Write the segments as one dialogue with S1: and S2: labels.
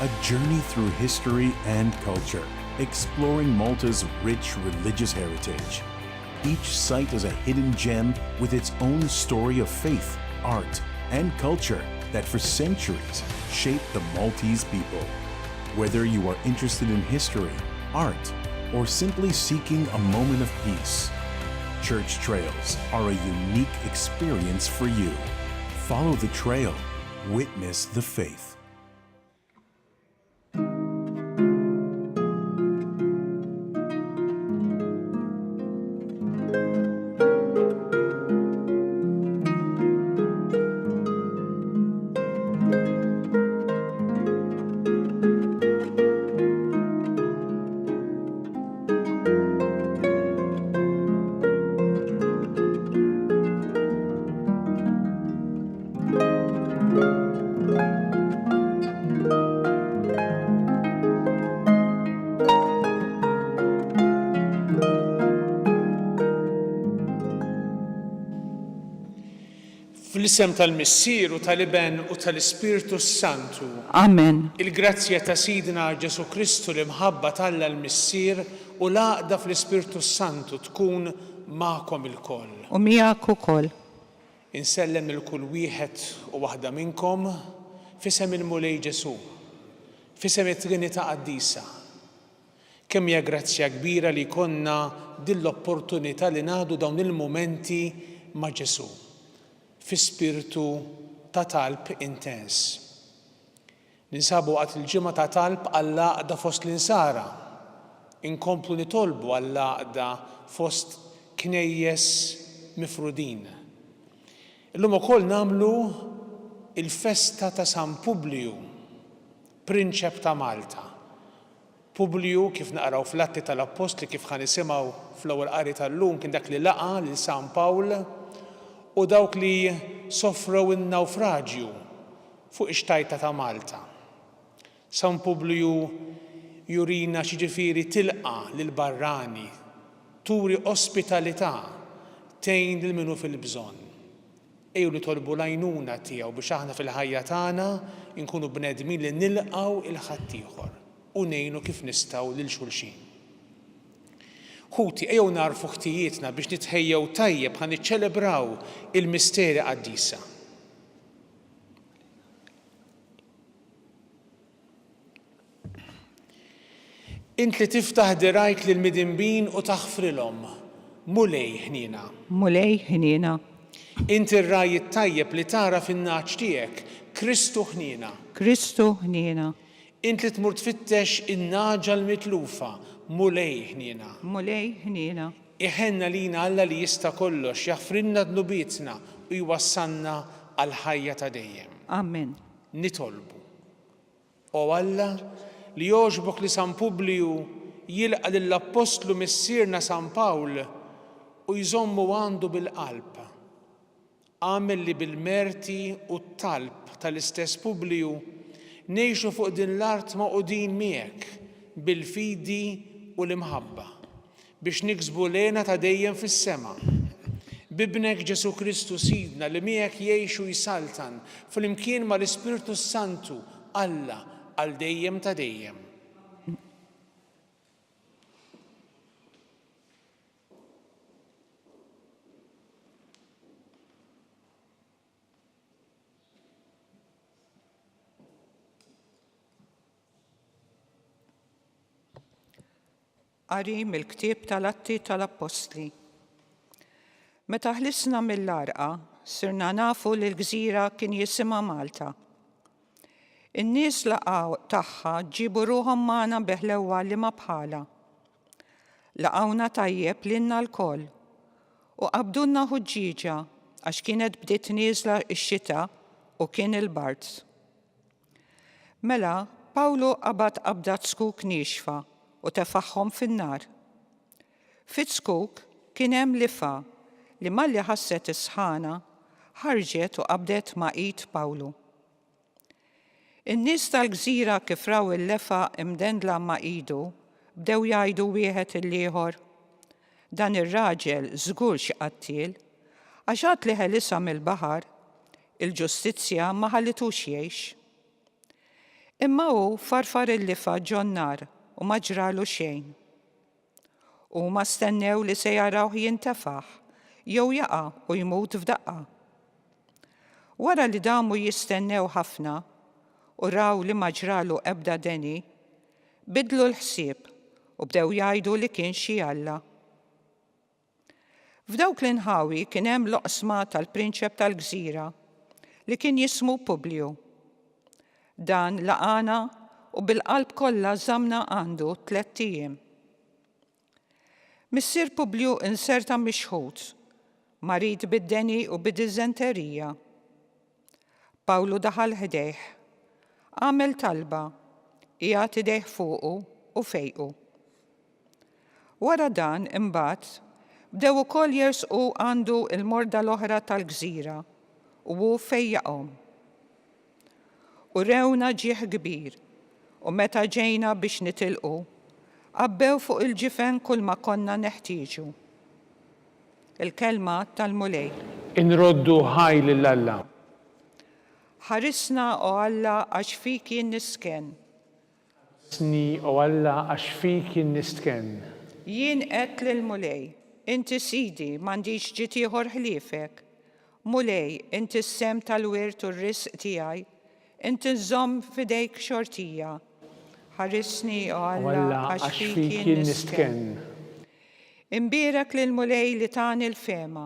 S1: a journey through history and culture, exploring Malta's rich religious heritage. Each site is a hidden gem with its own story of faith, art, and culture that for centuries shaped the Maltese people. Whether you are interested in history, art, or simply seeking a moment of peace, Church Trails are a unique experience for you. Follow the trail, witness the faith.
S2: Fl-isem tal-Missier u tal-Iben u tal-Ispirtu Santu.
S3: Amen.
S2: Il-grazzja ta' Sidna Ġesu Kristu li mħabba talla l-Missier u l-għaqda fl-Ispirtu Santu tkun magħkom ilkoll.
S3: U miegħek ukoll.
S2: Insellem il-kull wieħed u waħda minnkom f'isem il-Mulej Ġesu, f'isem it-Trinità Qaddisa. Kemm hija grazzja kbira li jkollna din l-opportunità li ngħadu dawn il-mumenti ma' Ġesu fi spiritu ta' talb intens. Ninsabu waqt il-ġimgħa ta' talb għall-għaqda fost l-insara. Inkomplu nitolbu għall-għaqda fost knejjes mifrudin. Illum ukoll nagħmlu il-festa ta' San Publiu, Prinċep ta' Malta. Publiu kif naqraw fl-Atti tal-Apostli kif ħanisimgħu fl-ewwel qari tal-lum kien dak li laqa lil San Pawl u dawk li sofrew in-nawfraġju fuq ix-xtajta ta' Malta. San Publiu jurina xiġifieri tilqa lil barrani, turi ospitalità tgħin lil minu fil-bżonn. Ejju nitolbu l-għajnuna tiegħu biex aħna fil-ħajja tagħna nkunu bnedmin li nilqgħu il-ħaddieħor u ngħinu kif nistgħu lil xulxin. Ħuti ejjew narfu ħtijietna biex nitħejjew tajjeb ħa niċċelebraw il-misteri qaddisa. Int li tiftaħ dirajk lil midinbin u taħfrilhom, mulej ħniena.
S3: Mulej ħniena.
S2: Int ir-raj tajjeb li tara fin-naċ tiegħek, Kristu ħniena.
S3: Kristu ħniena.
S2: Int li tmur tfittex in-naġa l-mitlufa, mulej ħniena.
S3: Mulej ħniena.
S2: Iħenna lina Alla li jista' kollox, jaħfrilna dnubietna u jwassalna għal ħajja ta' dejjem.
S3: Amen.
S2: Nitolbu. O Alla li jogħġbok li San Publiu jilqa' lill-Apostlu missierna San Pawl u jżommu għandu bil-qalb. Għamel li bil-merti u t-talb tal-istess Publiu ngħixu fuq din l-art maqudin miegħek bil-fidi u l-imħabba biex niksbu lena ta' dejjem fis-sema. Bibnek Ġesu Kristu Sidna li miegħek jgħixu jsaltan fl-imkien mal-Ispirtu Santu Alla għal dejjem ta' dejjem.
S3: Qari mill-ktieb tal-Atti tal-Apostli. Meta ħlisna mill-Arqa, sirna nafu li l-gżira kien jisimha Malta. In-nies laqgħu tagħha ġibu ruhom magħna beħlewa li ma bħala. Laqgħuna tajjeb lilna lkoll u qabdulna ħuġġiġa għax kienet bdiet nieżla x-xita u kien il-bard. Mela Pawlu qabad qabdat skuk nixfa u tefaħħom fin-nar. Fit-skuk kien hemm lifa li malli ħasset is-sħana ħarġet u qabdet ma' id Pawlu. In-nies tal-gżira kif raw il-lefa imdendla ma' idu bdew jgħidu wieħed il-ieħor, dan ir-raġel żgur xi qattil għax għad li ħelisa mill-baħar, il-ġustizzja ma ħallitux jgħix. Imma hu farfar il-lifa ġon-nar u ma ġralu xejn. U ma stennew li se jarawh jintefaħ jew jaqa' u jmut f'daqqa. Wara li damu jistennew ħafna u raw li ma ġralu ebda deni, bidlu l-ħsieb u bdew jgħidu li kien xi Alla. F'dawk l-inħawi kien hemm loqsma tal-prinċep tal-gżira li kien jismu Publiu. Dan laqana u bil-qalb kollha żamna għandu 3 ijiem. Missier Publiu inserta mixħud, marit bid-deni u bid-diżenterija. Pawlu daħal ħdejh, għamel talba, qiegħed idejh fuqu u fejqu. Wara dan imbagħad bdew ukoll jersqu għandu l-morda l-oħra tal-gżira u hu fejjaqhom. U rewna ġieħ kbir u meta ġejna biex nitilqu, qabbew fuq il-ġifen kull ma konna neħtieġu. Il-kelma tal-mulej.
S2: Inroddu ħaj lill-Alla.
S3: Ħarisna o Alla għax fik jien nisken.
S2: Sni o Alla għax fik jien nistken.
S3: Jien qed lill-mulej, inti sidi m'għandix ġid ieħor ħliefek. Mulej, inti s-sem tal-wirt u r-risq tiegħi, inti żomm f'idejk xortija. Ħarisni o Alla għax fik jien nistken. Imbierek lill-mulej li tani l-fema,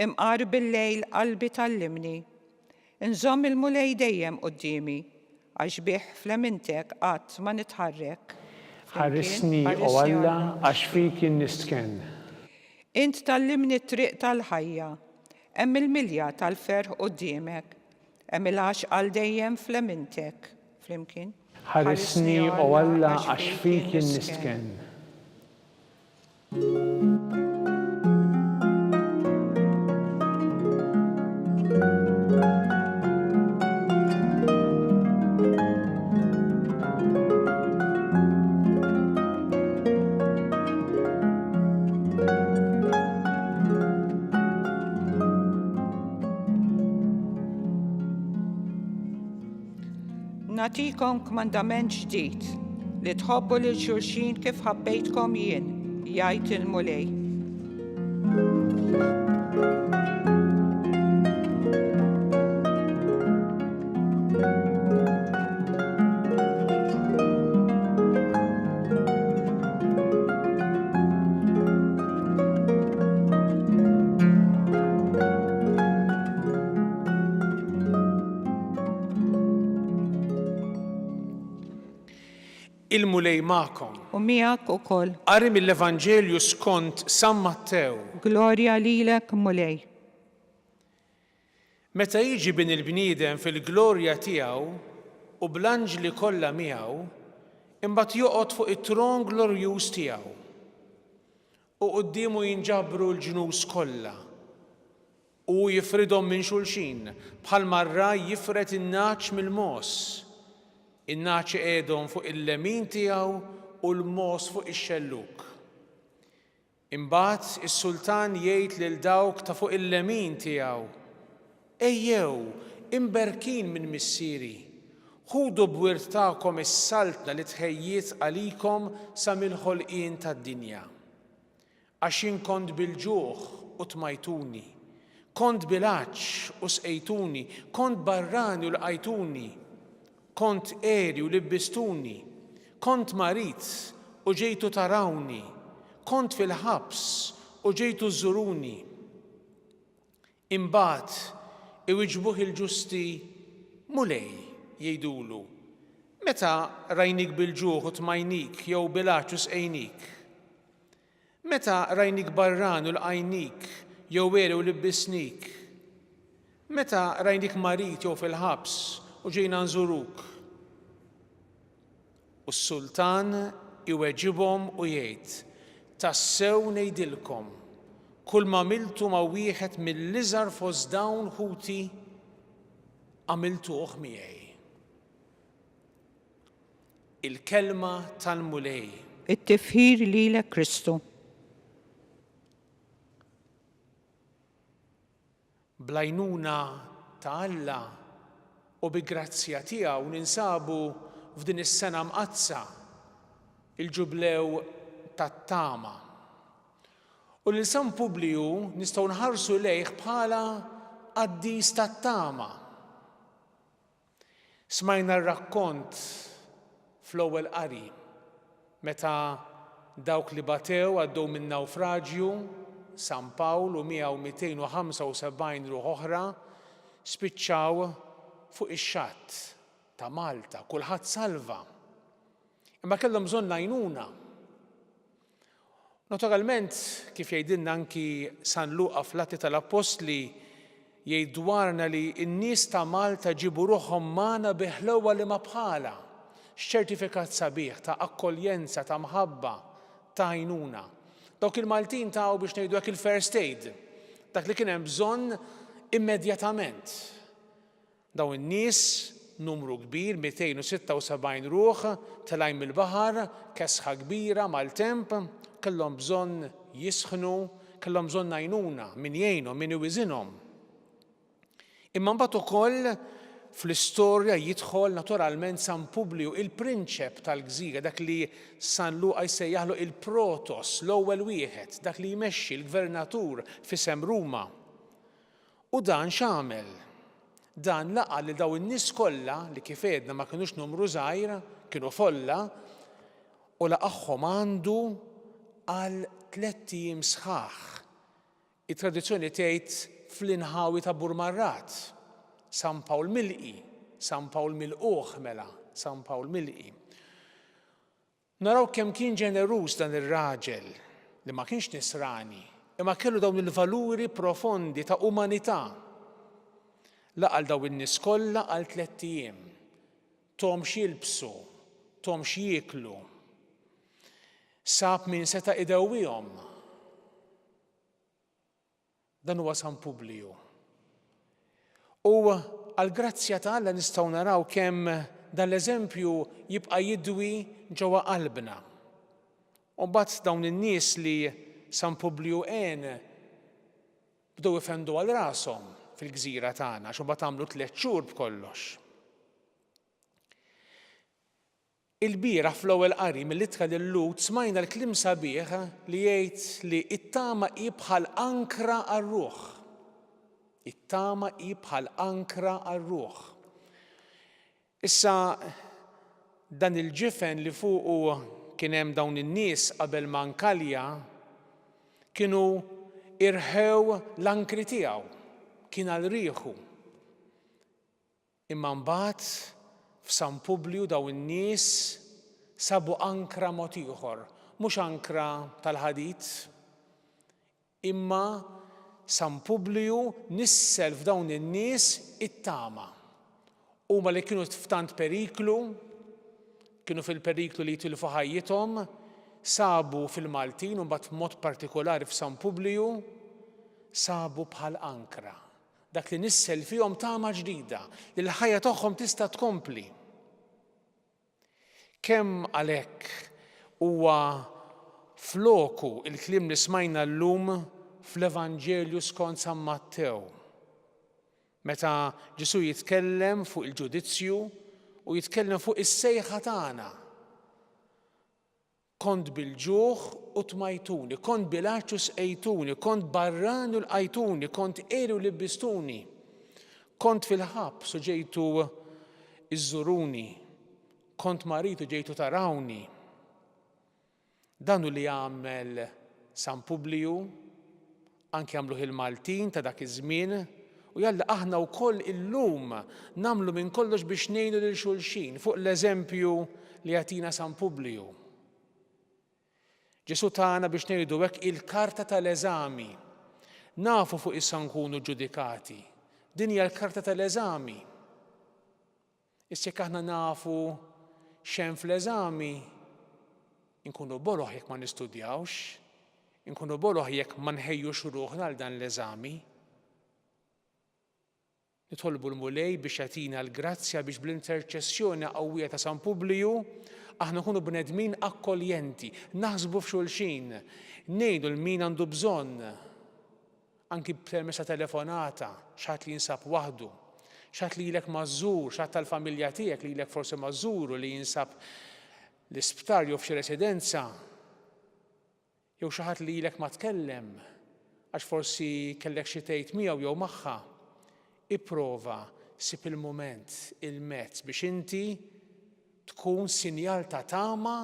S3: imqar bil-lejl qalbi tallimni. Inżomm il-mulej dejjem qudiemi, għax bih flemintek qatt ma nitħarrek.
S2: Ħarisni o Alla għax fik jien nistken.
S3: Int tallimni t-triq tal-ħajja, hemm il-milja tal-ferħ quddiemek, hemm il-għax għal dejjem flemintek. Flimkien?
S2: Ħarisni o Alla għax fik jien nistken.
S3: Natikom kmandament ġdid li tħobbu lil xulxin kif ħabbejtkom jien, jgħid il-mulej.
S2: Il-mulej ma'kom.
S3: U miegħek ukoll.
S2: Qari mill-Evanġelju skont San Mattew.
S3: Glorja lilek, mulej.
S2: Meta jiġi bin il-bniedem fil-glorja tiegħu u bl-anġli kollha miegħu, imbagħad joqgħod fuq it-tron glorjuż tiegħu. U qudiemu jinġabru l-ġnus kollha. U jifridhom minn xulxin bħal marra jifret in-naċ mill-mos. In-naċi qiegħdhom fuq il-lemin tiegħu u l-mos fuq ix-xelluk. Imbagħad is-sultan jgħid lil dawk ta' fuq il-lemin tiegħu: Ejjew, imberkin minn missieri, ħudu b'wirt tagħkom is-saltna li tħejjiet għalikom sa mill-ħolqien tad-dinja. Għax jien kont bil-ġuħ u tmajtuni, kont bil-għaġġ u sqejtuni, kont barrani u lqajtuni, kont qiegħri u libbistuni, kont marit u ġejtu tarawni, kont fil-ħabs u ġejtu żuruni. Imbagħad iwiġbuh il-ġusti: mulej, jgħidulu, meta rajnik bil-ġuħ u tmajnik jew bil-għaġġ u sqejnik? Meta rajnik barran u lqajnik jew qiegħri u libbisnik? Meta rajnik marit jew fil-ħabs u ġejna nżuruk? U s-sultan iweġibhom u jgħid: tassew ngħidilkom, kull ma għamiltu ma' wieħed mill-iżgħar fost dawn ħuti għamiltuh miegħi. Il-kelma tal-mulej.
S3: It-tifħir lilek Kristu.
S2: Blajnuna ta' Alla u bi grazzja tiegħu ninsabu f'din is-sena mqazza il-ġublew tat-tama. U lil San Publiju nistgħu nħarsu lejh bħala qaddis tat-tama. Smajna r-rakkont fl-ewwel qari meta dawk li batew għaddew minn nawfraġju San Pawl u 275 ruħ oħra spiċċaw fuq ix-xatt ta' Malta, kulħadd salva. Imma kellhom bżonn għajnuna. Naturalment, kif jgħidilna anki San Luqa fl-Atti tal-Apostli, jgħid dwarna li n-nies ta' Malta ġibu ruħhom magħna bi ħlewwa li ma bħala, x'ċertifikat sabiħ ta' akkoljenza, ta' mħabba, ta' għajnuna. Dawk il-Maltin taw biex ngħidu hekk il-first aid, dak li kien hemm bżonn immedjatament. Daw in-nies numru kbir, 276 ruħ, telgħin mill-baħar, kesħa kbira mal-temp, kellhom bżonn jisħnu, kellhom bżonn għajnuna min jgħinhom, min iwiżinhom. Imma mbagħad ukoll fl-istorja jidħol naturalment San Publiju, il-prinċep tal-Gżira, dak li San Luqa jsejjaħlu il-protos, l-ewwel wieħed, dak li jmexxi l-gvernatur f'isem Ruma. U dan x'għamel? Dan laqa li daw in-nies kollha li kif għedna ma kinux numru żgħir, kienu folla, u laqagħhom għandu għal 3 ijiem sħaħ. it-tradizzjoni tgħid fl-inħawi ta' Burmarrat, San Pawl Milqi, San Pawl Milquh mela, San Pawl Milqi. Naraw kemm kien ġeneruż dan ir-raġel li ma kienx nisrani, imma kellu dawn il-valuri profondi ta' umanità. Laqal daw in-nies kollha għal 3 ijiem. Tom x'jilbsu, tom x'jieklu. Sab min seta' idewwihom. Dan huwa San Publiju. U għall-grazzja ta' Alla nistgħu naraw kemm dan l-eżempju jibqa' jidwi ġewwa qalbna. U mbagħad dawn in-nies li San Publiju għen bdew ifendu għal rashom fil-gżira tagħna għax mbagħad għamlu 3 xhur b'kollox. Il-bieraħ fl-ewwel qari mill-Ittra lil Lut smajna l-kliem sabiħ li jgħid li t-tama hi bħal ankra għar-ruħ. It-tama hi bħal ankra għar-ruħ. Issa dan il-ġifen li fuqu kien hemm dawn in-nies qabel ma nkalja kienu irħew l-ankri tiegħu, kien għal rieħu. Imma mbagħad f'San Publiju daw in-nies sabu ankra mod ieħor, mhux ankra tal-ħadid, imma San Publiju nissel f'dawn in-nies it-tama. Huma li kienu f'tant periklu, kienu fil-periklu li jitilfu ħajjithom, sabu fil-Maltin u mbagħad b'mod partikolari f'San Publiju sabu bħal ankra. Dak li nissel fihom tama ġdida li l-ħajja tagħhom tista' tkompli. Kemm għalhekk huwa floku il-kliem li smajna llum fl-Evanġelju skont San Mattew. Meta Ġesu jitkellem fuq il-ġudizzju u jitkellem fuq is-sejħa tagħna. Kont bil-ġuħ u tmajtuni, kont bil-għaċċu sqejtuni, kont barrani u lqajtuni, kont qiegħri u libbistuni, kont fil-ħabs u ġejtu iżżuruni, kont marit u ġejtu tarawni. Dan hu li għamel San Publiju, anke għamluh il-Maltin ta' dak iż-żmien, u jalla aħna wkoll illum nagħmlu minn kollox biex ngħinu lil xulxin fuq l-eżempju li jagħtina San Publiju. Ġesu tagħna biex ngħidu hekk il-karta tal-eżami. Nafu fuq issa nkunu ġudikati. Din hija l-karta tal-eżami. Issa jekk aħna nafu x'hemm fl-eżami, inkunu boroħ jekk ma nistudjawx, inkunu boroħ jekk ma nħejjux ruħna għal dan l-eżami. Nitolbu l-mulej biex jagħtina l-grazzja biex bl-interċessjoni qawwija ta' San Publiju aħna nkunu bnedmin akkoljenti, naħsbu f'xulxin, ngħidu l-min għandu bżonn, anki permezz ta' telefonata, x'ħadd li jinsab waħdu, xatt li lek mażżur, xatt tal-familja tiegħek li lek forsi mażżur u li jinsab l-isptar jew f'xi residenza, jew xi ħadd li lek ma tkellem għax forsi kellek xi tgħid miegħu jew magħha, ipprova sib il-mument, il-mezz biex inti tkun sinjal ta' tama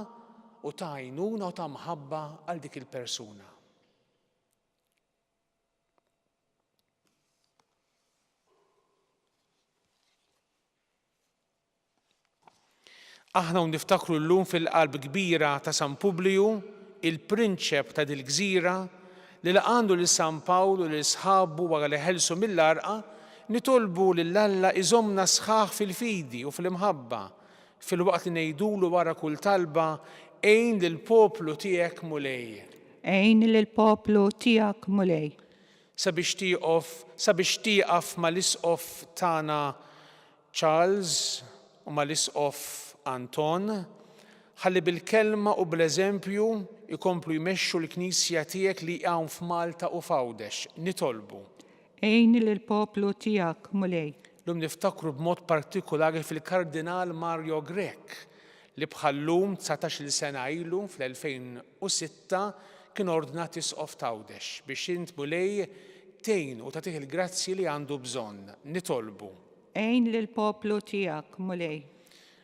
S2: u ta' għajnuna u ta' mħabba għal dik il-persuna. Aħna niftakru llum fil-qalb kbira ta' San Publiju, il-prinċep ta' dil-gżira li laqandu lil San Pawlu lil sħabu wara li ħelsu mill-arqa, nitolbu lill-Alla iżommna sħaħ fil-fidi u fil-imħabba fil-waqt li ngħidulu wara kull talba għejn lill-poplu tiegħek mulej.
S3: Għejn lill-poplu tiegħek mulej.
S2: Sabiex tieqaf mal-isqof tagħna Charles u mal-isqof Anton, ħalli bil-kelma u bl-eżempju ikomplu jmexxu l-Knisja tiegħek li hawn f'Malta u f'Għawdex. Nitolbu.
S3: Għejn lill-poplu tiegħek mulej.
S2: Lum niftakru b'mod partikolari fil-Kardinal Mario Grech li bħallum 19 sena ilu fl-2006 kien ordnat isqof f'Għawdex biex int mulej tgħin u tagħtih il-grazzi li għandu bżonn. Nitolbu.
S3: Għejn lill-poplu tiegħek mulej.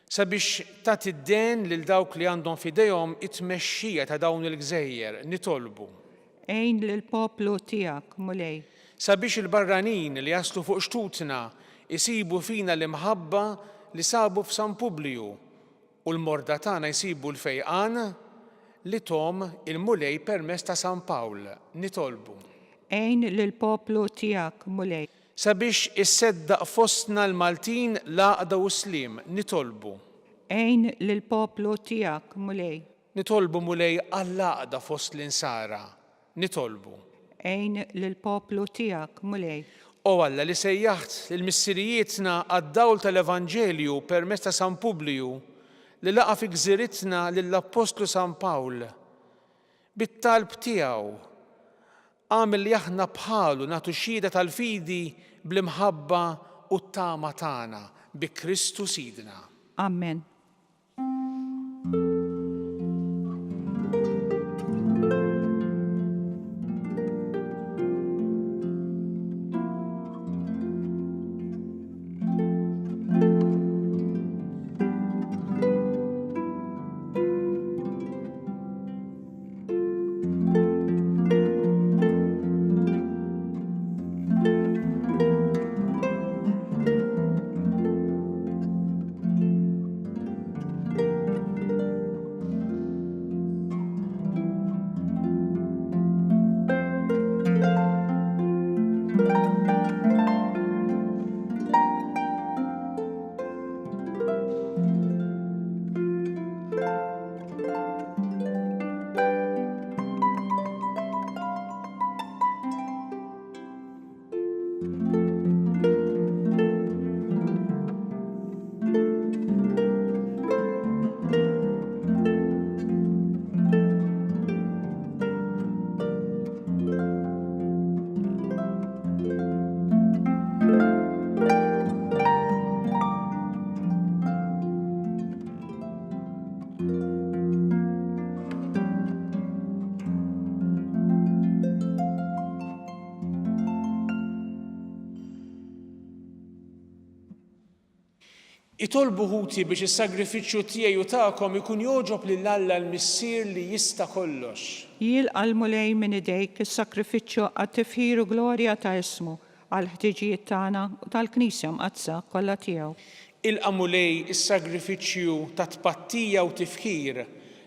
S2: Sabiex tagħti d-den lil dawk li għandhom f'idejhom it-tmexxija ta' dawn il-gżejjer, nitolbu.
S3: Għejn lill-poplu tiegħek mulej.
S2: Sabiex il-barranin li jaslu fuq xtutna isibu fina l-imħabba li sabu f'San Publiju u l-morda tagħna jsibu l-fejqan li tom il-mulej permezz ta' San Pawl, nitolbu.
S3: Għejn lill-poplu tiegħek mulej.
S2: Sabiex isseddaq fostna l-Maltin laqda u slim, nitolbu.
S3: Għejn lill-poplu tiegħek mulej.
S2: Nitolbu mulej għall-laqda fost l-insara, nitolbu.
S3: Għejn lill-poplu tiegħek mulej.
S2: O Alla li sejjaħt il-missirijietna għad-dawl tal-Evanġelju permezz ta' San Publiju li laqa fi gżiritna lill-Apostlu San Pawl. Bit-talb tiegħu għamil li aħna bħalu nagħtu xhieda tal-fidi bl-imħabba u t-tama tagħna bi Kristu Sidna.
S3: Amen.
S2: Itolbu ħuti biex is-sagrifiċċju tiegħi u tagħkom ikun jogħġob lill-Alla l-Missier li jista' kollox.
S3: Jilqa' l-mulej minn idejk is-sakrifiċċju għat-tifħir u glorja ta' ismu għal ħtiġijiet tagħna u tal-Knisja mqazza kollha tiegħu.
S2: Ilqa' mulej is-sagrifiċċju ta' tpattija u tifħir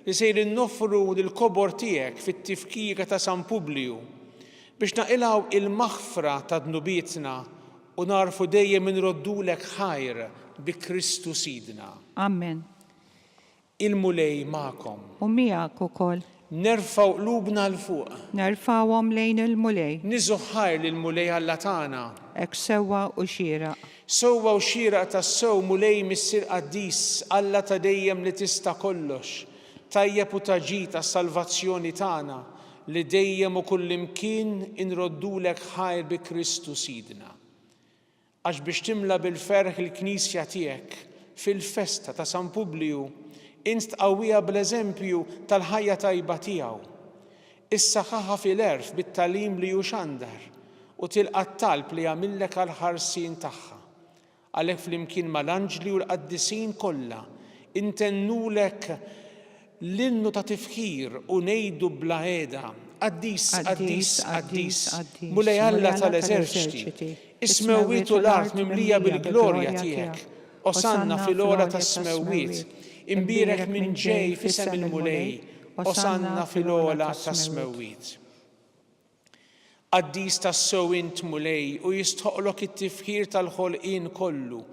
S2: li sejrin noffru lill-kobor tiegħek fit-tifkira ta' San Publiju biex naqilgħu il-maħfra ta' dnubietna u narfu dejjem inroddulek ħajr bi Kristu Sidna.
S3: Amen.
S2: Il-mulej magħkom.
S3: U miegħek ukoll.
S2: Nerfgħu qlubna l fuq.
S3: Nerfgħuhom lejn il-mulej.
S2: Niżu ħajr lill-mulej Alla tagħna.
S3: Hekk sewwa u xieraq.
S2: Sewwa u xieraq tas-sew mulej missier qaddis Alla ta' dejjem li tista' kollox. Tajjeb u taġi tas-salvazzjoni tagħna li dejjem u kullimkien inroddulek ħajr bi Kristu Sidna. Għax biex timla bil-ferħ il-Knisja tiegħek fil-festa ta' San Publiju, int tqawwiha bl-eżempju tal-ħajja tajba tiegħu. Issaħħaħa fil-erf bit-tagħlim li hu xandar u tilqa' t-talb li jagħmillek għall-ħarsien tagħha. Għalhekk flimkien mal-anġli u l-qaddisin kollha intennulek l-innu ta' tifħir u ngħidu bla qiegħda Qaddis, qaddis, qaddis, Mulej Alla tal-eżerċiti, is-smewwiet u l-art mimlija bil-glorja tiegħek. Osanna fil-ola tas-smewwiet, imbierek minn ġej f'isem il-Mulej, osanna fil-ola tas-smewwiet. Qaddis tas-sew int Mulej u jistħoqlok it-tifħir tal-ħolqien kollu,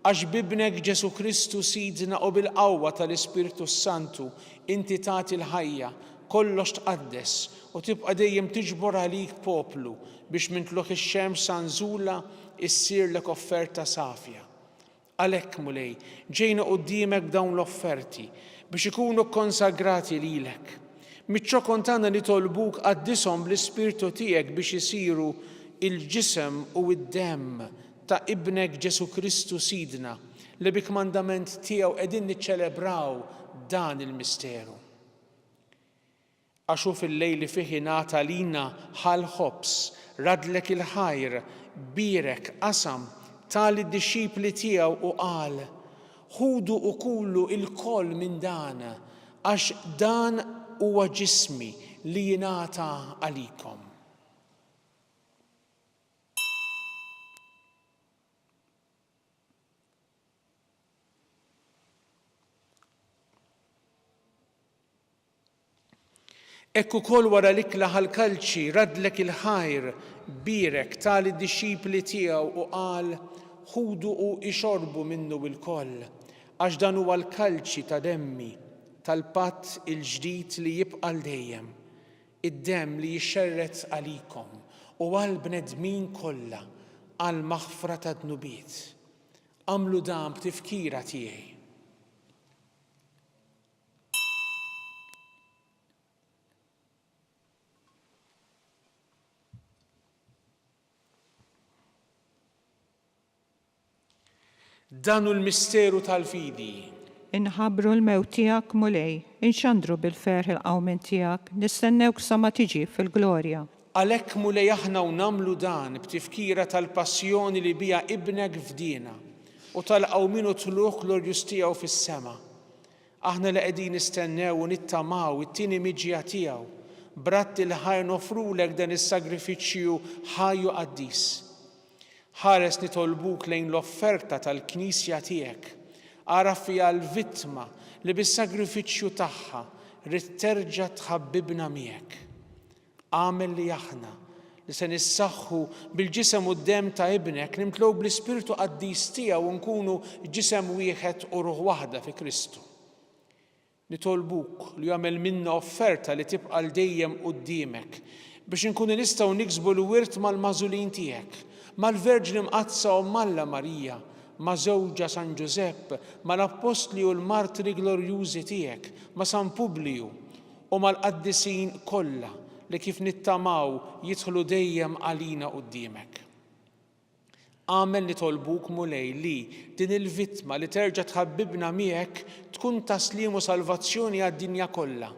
S2: għax bibnek Ġesu Kristu sidna u bil-qawwa tal-Ispirtu Santu inti tagħti l-ħajja kollox tqaddes u tibqa' dejjem tiġbor għalik poplu biex mintluq ix-xemx sanżula issirlek offerta safja. Għalhekk Mulej, ġejna quddiemek b'dawn l-offerti biex ikunu konsagrati lilek. Miċ-ċokon tagħna nitolbuk qaddishom bl-Ispirtu tiegħek biex isiru il-ġisem u d-demm ta' ibnek Ġesu Kristu sidna li bik-mandament tiegħu qegħdin niċċelebraw dan il-misteru. Għaxu fil-lejl li fih ingħata lina ħal-ħobs, radlek il-ħajr, birek, qasam, tali d-dixxipli tiegħu u qal: ħudu u kullu il-koll minn dan, għax dan huwa ġismi li jingħata għalikom. Ekku kol wara l-ikla ħal-kalċi radlek il-ħajr, birek tali d-dixxipli tiegħu u qal: ħudu u ixorbu minnu il-koll, għax dan huwa l-kalċi ta' demmi tal-patt il-ġdid li jibqa' dejjem, id-demm li jixxerret għalikom u għall-bnedmin kollha għall-maħfra ta' dnubiet. Għamlu dan b'tifkira tiegħi. Danu l-misteru tal-fidi.
S3: Inħabbru l-mewt tiegħek Mulej, inxandru bil-ferħ il-qawmen tiegħek, nistennewk sa ma tiġi fil-glorja.
S2: Għalhekk Mulej aħna u nagħmlu dan b'tifkira tal-passjoni li bija ibnek fdina u tal-qawmin u tluq glorjus tiegħu fis-sema. Aħna li qegħdin nistennew u nittamaw it-tieni miġja tiegħu, bratti l-ħajr nofrulek dan is-sagrifiċċju ħajju qaddis. Ħares nitolbuk lejn l-offerta tal-Knisja tiegħek, ara fiha l-vittma li bis-sagrifiċċju tagħha rid terġa' tħabbibna miegħek. Għamel li aħna li se nissaħħu bil-ġisem u d-demm ta' ibnek nimtlew bl-Ispirtu Qaddis tiegħu u nkunu ġisem wieħed u ruħ waħda fi Kristu. Nitolbuk li jagħmel minna offerta li tibqa' dejjem quddiemek biex inkunu nistgħu niksbu l-wirt mal-mażulin tiegħek, mal-Verġni Mqazza u Malla Marija, ma' żewġa San Giuseppe, mal-Apostli u l-Martri glorjużi tiegħek, ma' San Publiju u mal-qaddisin kollha li kif nittamaw jidħlu dejjem għalina quddiemek. Għamel nitolbuk Mulej li din il-vittma li terġa' tħabbibna miegħek tkun taslim u salvazzjoni għad-dinja kollha.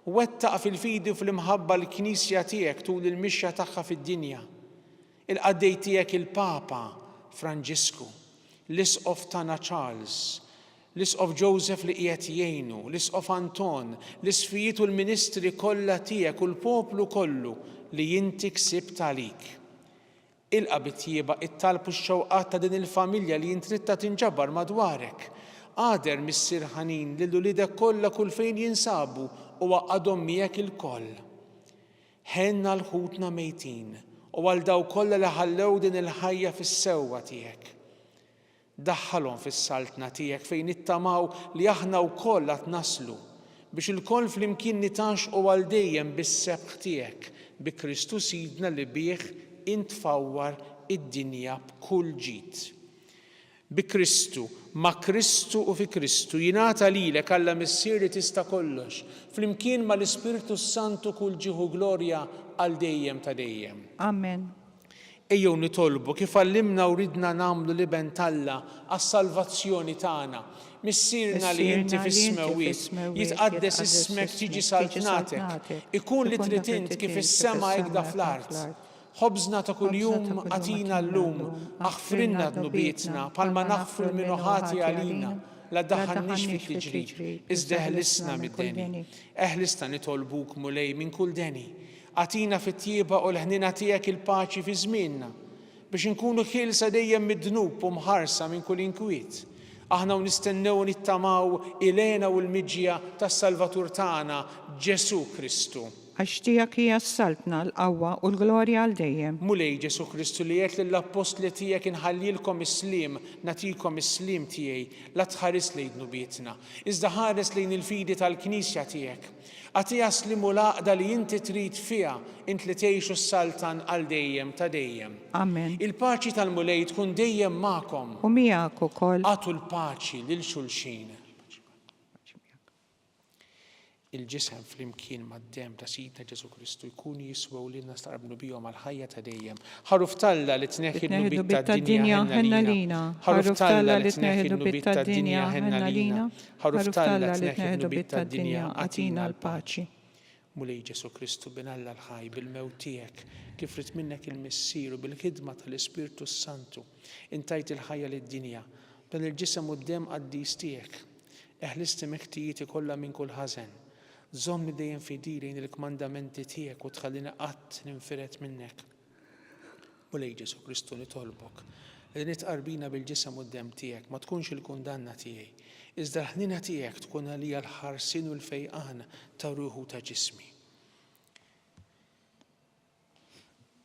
S2: Wettaq fil-fidi u fl-imħabba l-Knisja tiegħek tul il-mixja tagħha fid-dinja. Il-qaddej tiegħek il-Papa Franġisku, l-Isqof tagħna Charles, l-Isqof Joseph li qiegħed jgħinu, l-Isqof Anton, l-isfijiet u l-ministri kollha tiegħek u l-poplu kollu li inti ksibt għalik. Ilqa' bitjieba it-talb u x-xewqat ta' din il-familja li jintritta tinġabar madwarek. Għader missier ħanin lil uliedek kollha kull fejn jinsabu u għaqadhom miegħek il-koll. Ħenna l-ħutna mejtin u għal daw kollha li ħallew din il-ħajja fis-sewwa tiegħek. Daħħalhom fis-saltna tiegħek fejn nittamaw li aħna wkoll qed naslu biex il-koll flimkien nitaxqu għal dejjem bis-sebħ tiegħek bi Kristu Sidna li bih intfawwar id-dinja b'kull ġid. Bi Kristu, ma' Kristu u fi Kristu jingħata lilek Alla missier li tista' kollox, flimkien mal-Ispirtu Santu kull ġieħu glorja għal dejjem ta' dejjem.
S3: Amen.
S2: Ejjew nitolbu kif għallimna u ridna nagħmlu liben Alla għas-salvazzjoni tagħna. Missirna li inti fis-smawiet, jitqaddes ismek tiġi saltnatek, ikun li trid int kif is-sema hekk fl-art. Ħobżna ta' kuljum għatina llum, aħfrinna dnubietna, palma naħfru l-minuħati għalina, la daħħalniex fik tiġri, iżda eħlisna mid-deni. Eħlisna nitolbuk mulej minn kull deni. Għatina fit-tjieba u l-ħnina tiegħek il-paċi fi żmienna, biex inkunu ħielsa dejjem mid-dnub u mħarsa minn kull inkwiet. Aħna nistennew nittamaw ilena u l-miġja tas-Salvatur tagħna Ġesu Kristu.
S3: Għax tiegħek hija s-saltna l-qawwa u l-glorja għal dejjem.
S2: Mulej Ġesu Kristu li qed lill-apostli tiegħek inħallilkom is-sliem, nagħtikom is-sliem tiegħi, la tħares lejn dnubietna, iżda ħares lejn il-fidi tal-Knisja tiegħek. Għatija slimu laqda li inti trid fiha int li tgħixu s-saltan għal dejjem ta' dejjem.
S3: Amen.
S2: Il-paċi tal-mulej tkun dejjem magħkom.
S3: U miegħek ukoll.
S2: Għatu l-paċi lil xulxin. Il-ġisem flimkien mad-dem ta' Sidna Ġesu Kristu jkunu jiswew li nastaqblu bihom għal-ħajja ta' dejjem. Ħaruf Alla li tneħħi d-nubiet tad-dinja ħenna lina. Ħaruf Alla li tneħħi d-nubiet tad-dinja ħenna lina. Ħaruf Alla li tneħħi d-nubiet tad-dinja għatina l-paċi. Mulej Ġesu Kristu bin Alla l-ħaj bil-mewt tiegħek kif rid minnek il-missieru bil-ħidma tal-Ispirtu Santu intajt il-ħajja lid-dinja dan il-ġisem u d-dem qaddis tiegħek. Eħlisti meħtijiet ikollha minn kull ħażen. Żommni dejjem fidili il-kmandamenti tiegħek u tħallini qatt ninfiret minnek. Mulej Ġesu Kristu nitolbok li nitqarbina bil-ġisem u d-dem tiegħek ma tkunx il-kundanna tiegħi, iżda l-ħnina tiegħek tkun għalija l-ħarsin u l-fejqan ta' ruħu ta' ġismi.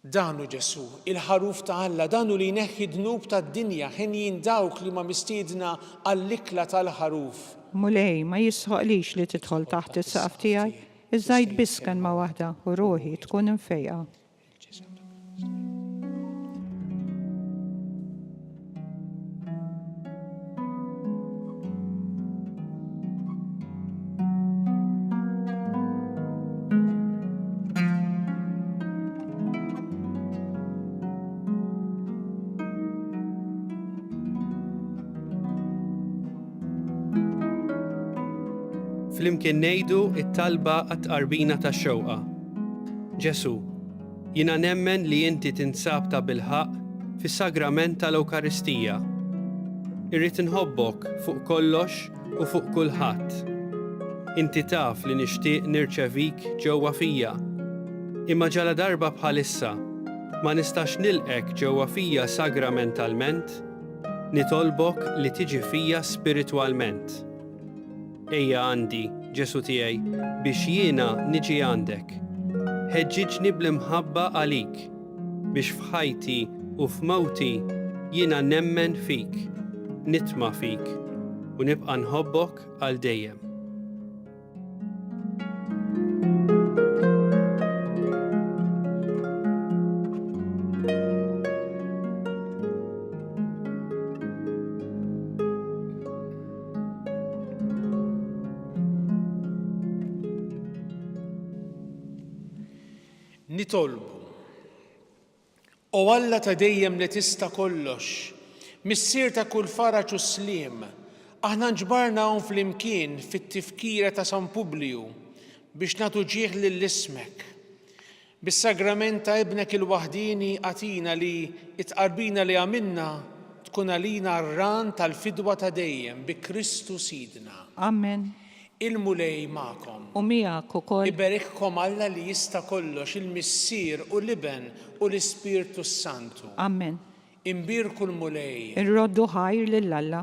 S2: Danu Ġesu, il-ħaruf ta' Alla, danu li jneħħi dnub tad-dinja ħin dawk li ma mistiedna għall-ikla tal-ħaruf.
S3: Mulej ma jisħoqlix li tidħol taħt is-saqaf tiegħi, iżda biss kelma waħda u ruħi tkun infejqa.
S4: Flimkien ngħidu t-talba għat-tqarbina tax-xewqa. Ġesu, jiena nemmen li inti tinsab ta' bilħaq fis-sagrament tal-Ewkaristija. Irrid inħobbok fuq kollox u fuq kulħadd. Inti taf li nixtieq nirċevik ġewwa fija. Imma ġala darba bħalissa ma nistax nilqek ġewwa fija sagramentalment, nitolbok li tiġi fija spiritwalment. Ejja għandi, Ġesu tiegħi, biex jiena niġi għandek. Ħeġġiġni bl-imħabba għalik, biex f'ħajti u f'mawti jiena nemmen fik, nitma' fik u nibqa' nħobbok għal dejjem.
S2: Nitolbu. O Alla ta' dejjem li tista' kollox, missier ta' kull faraġ u sliem, aħna nġbarna hawn flimkien fit-tifkira ta' San Publiju biex nagħtu ġieħ lill-ismek. Bis-sagrament ta' ibnek il-waħdini għatina li it-qarbina li għamilna tkun għalina r-ran tal-fidwa ta' dejjem bi Kristu Sidna.
S3: Amen.
S2: Il-mulej magħkom.
S3: U miegħek ukoll.
S2: Iberikkom Alla li jista' kollox il-missier u l-iben u l-Ispirtu Santu.
S3: Amen.
S2: Imbirku l-mulej.
S3: Irroddu ħajr lil Alla.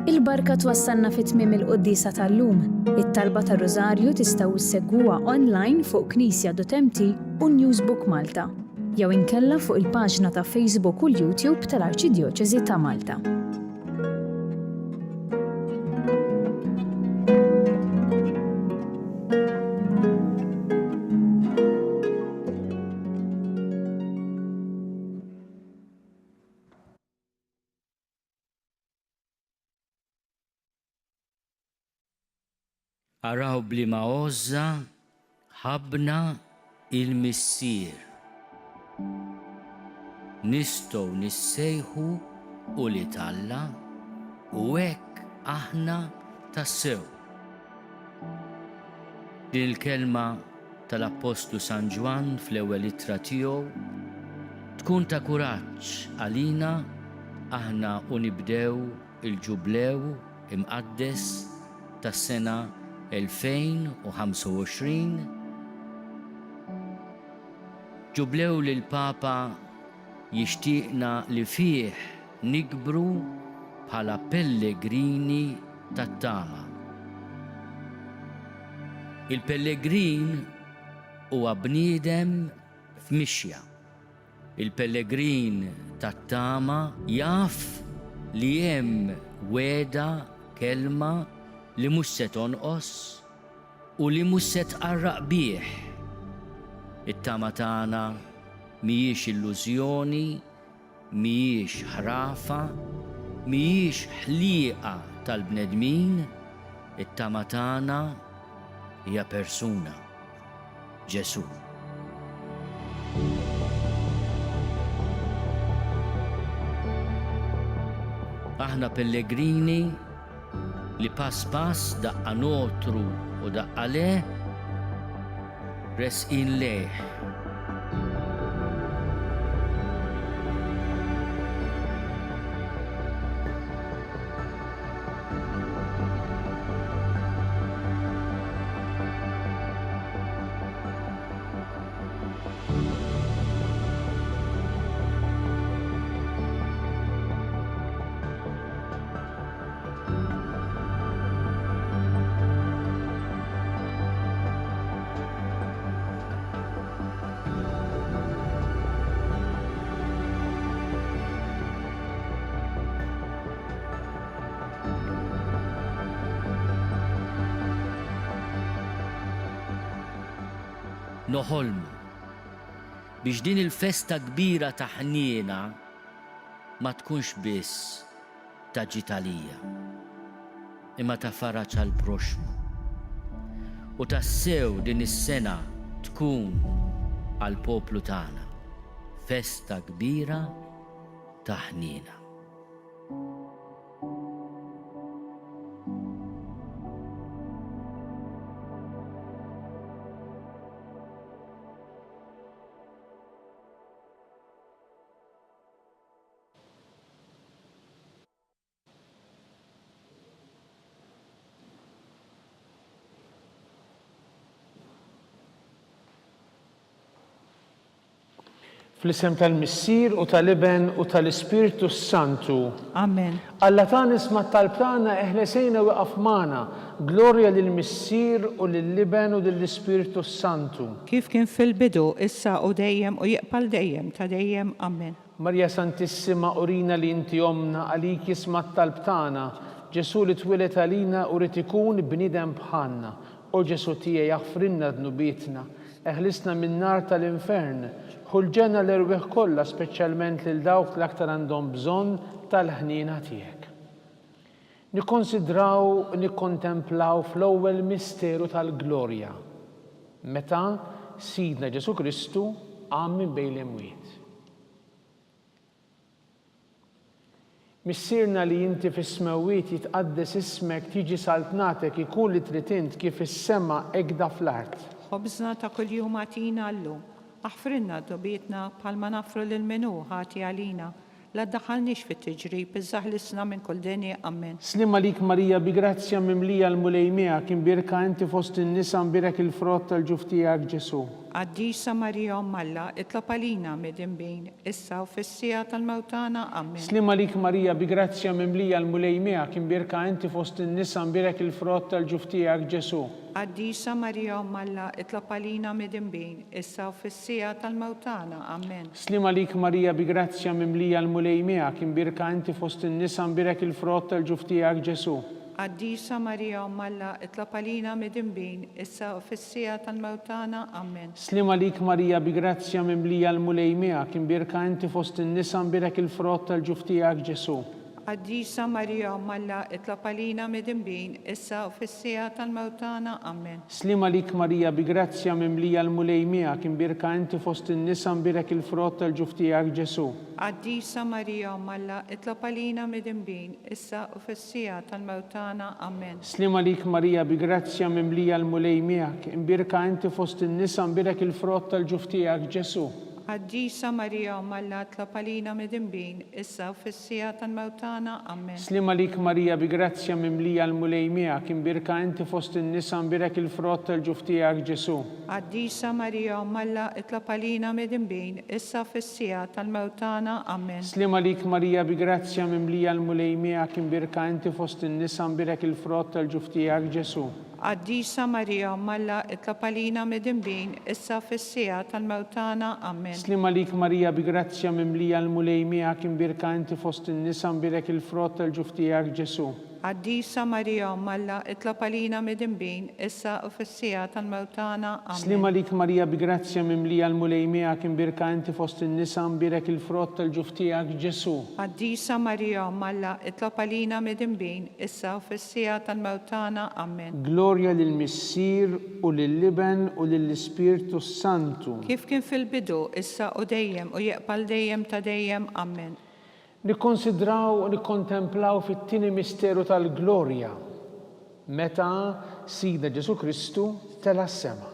S5: Il-barka twassalna fit-tmiem il-Quddisa tal-lum. It-talba tar-Rożarju tistgħu issegwuha online fuq Knisja.mt u Newsbook Malta, jew inkella fuq il-paġna ta' Facebook u l-YouTube tal-Arċidjoċeżi ta' Malta.
S6: Araw blima ozza ħabna il-missier. Nistgħu nissejħu u li talla u hekk aħna tassew. Din il-kelma tal-Apostlu San Ġwan fl-ewwel ittra tiegħu tkun ta' kuraġġ għalina aħna u nibdew il-ġublew imqaddes tas-sena 2025. Ġublew li l-Papa jixtieqna li fih nikbru bħala pellegrini tat-tama. Il-pellegrin huwa bniedem f'mixja. Il-pellegrin tat-tama jaf li hemm weda kelma li mhux se tonqos u li mhux se tqarraq bih. It-tama tagħna mhijiex illużjoni, mhijiex ħrafa, mhijiex ħlieqa tal-bnedmin, it-tama tagħna hija persuna, Ġesu. Aħna pellegrini li pass daqqa notru u daqqa le, resqin leh. Noħolmu biex din il-festa kbira ta' ħniena ma tkunx biss ta' ġitalija, imma ta' faraġ għal proxmu. U tassew din is-sena tkun għal poplu tagħna festa kbira ta' ħniena.
S2: Fl-isem tal-Missier u tal-Iben u tal-Ispirtu Santu.
S3: Amen.
S2: Alla tan isma tal-plana eħlesejna waqaf magħna. Glorja lill-Missier u lill-Iben u lill-Ispirtu Santu.
S3: Kif kien fil-bidu, issa u dejjem u jaqbal dejjem ta' dejjem. Amen.
S2: Marja Santissima urina li inti omna għalik jisma tal-tana. Ġesu li twilet għalina u rid ikun bniedem bħalna. U Ġesu tiegħi jaħfrinna dnubietna. Eħlisna min-nar tal-infern. Ħulġena l-irwieħ kollha speċjalment lil dawk l-aktar għandhom bżonn tal-ħniena tiegħek. Nikkonsidraw, nikkontemplaw fl-ewwel misteru tal-glorja. Meta Sidna Ġesu Kristu qam minn bejn l-imwiet. Missierna li inti fis-smewwiet jitqaddes ismek tiġi saltnatek ikun li trid int kif is-sema hekk fl-art.
S3: Ħobżna ta' kuljum għatina llum. Aħfrinna dobietna bħalma nafru lil-menu ħati għalina. La ddaħħalniex fit-tiġrib, iżżaħlisna minn kull deni. Amen.
S2: Slim għalik Marija bi grazzja mimlija l-mulej miegħek imbirka inti fost in-nisa imbirek il-frott tal-ġuf tiegħek Ġesu.
S3: Għaddisa Marija Alla, itlob għalina midinbin, issa u fis-sija tal-mewtana. Amen.
S2: Slim għalik Marija bi grazzja mimlija l-mulej miegħek imbirka inti fost in-nisa imbirek il-frott tal-ġuf tiegħek Ġesu.
S3: Għaddisa Marija Alla, itlob għalina midinbin, issa u fis-sija tal-mewtana. Amen.
S2: Slim għalik Marija bi grazzja mimlija l-mulej miegħek imbirka inti fost in-nisa imbirek il-frott tal-ġuf tiegħek Ġesu.
S3: Għaddisa Marija Alla, itlob għalina midinbin, issa u fis-sija tal-mewtana. Amen.
S2: Slim għalik Marija bi grazzja mimlija l-mulej miegħek imbirka inti fost in-nisa imbirek il-frott tal-ġuf tiegħek Ġesu.
S3: Qaddisa Marija Malla itlab għalina midinbin issa u fis-sija tal-mewtana. Amen.
S2: Slima lik Marija bi grazzja mimlija l-mulej miegħek imbirka inti fost in-nisa mbirek il-frott tal-ġuf tiegħek Ġesu.
S3: Qaddisa Marija Malla itlab għalina midinbin issa u fis-sija tal-mewtana. Amen.
S2: Slima lik Marija bi grazzja mimlija l-mulej miegħek imbirka inti fost in-nisa mbirek il-frott tal-ġuf tiegħek Ġesu.
S3: Qaddisa Marija Malla itlab għalina midinbin issa u fis-sija tal-mewtana. Amen.
S2: Slima lik Marija bi grazzja mimlija l-mulej miegħek imbirka inti fost in-nisa mbirek il-frott tal-ġuf tiegħek Ġesu.
S3: Qaddisa Marija Malla itlab għalina midinbin issa u fis-sija tal-mewtana. Amen.
S2: Slima lik Marija bi grazzja mimlija l-mulej miegħek imbirka inti fost in-nisa mbirek il-frott tal-ġuf tiegħek Ġesu.
S3: Qaddisa Marija Malla itlab għalina midinbin issa fis-sija tal-mewtana. Amen.
S2: Slima lik Marija bi grazzja mimlija l-mulej miegħek imbirka inti fost in-nisa mbirek il-frott tal-ġuf tiegħek Ġesu.
S3: Qaddisa Marija Malla itlab għalina midinbin issa u fis-sija tal-mewtana. Amen.
S2: Slima lik Marija bi grazzja mimlija l-mulej miegħek imbirka inti fost in-nisa mbirek il-frott tal-ġuf tiegħek Ġesu.
S3: Qaddisa Marija Malla itlab għalina midinbin issa u fis-sija tal-mewtana. Amen.
S2: Glorja lill-Missier u lill-Liben u lill-Ispirtu Santu.
S3: Kif kien fil-bidu issa u dejjem u jeqbal dejjem ta' dejjem. Amen.
S2: Nikkonsidraw u nikkontemplaw fit-tieni misteru tal-glorja meta Sidna Ġesu Kristu tela s-sema.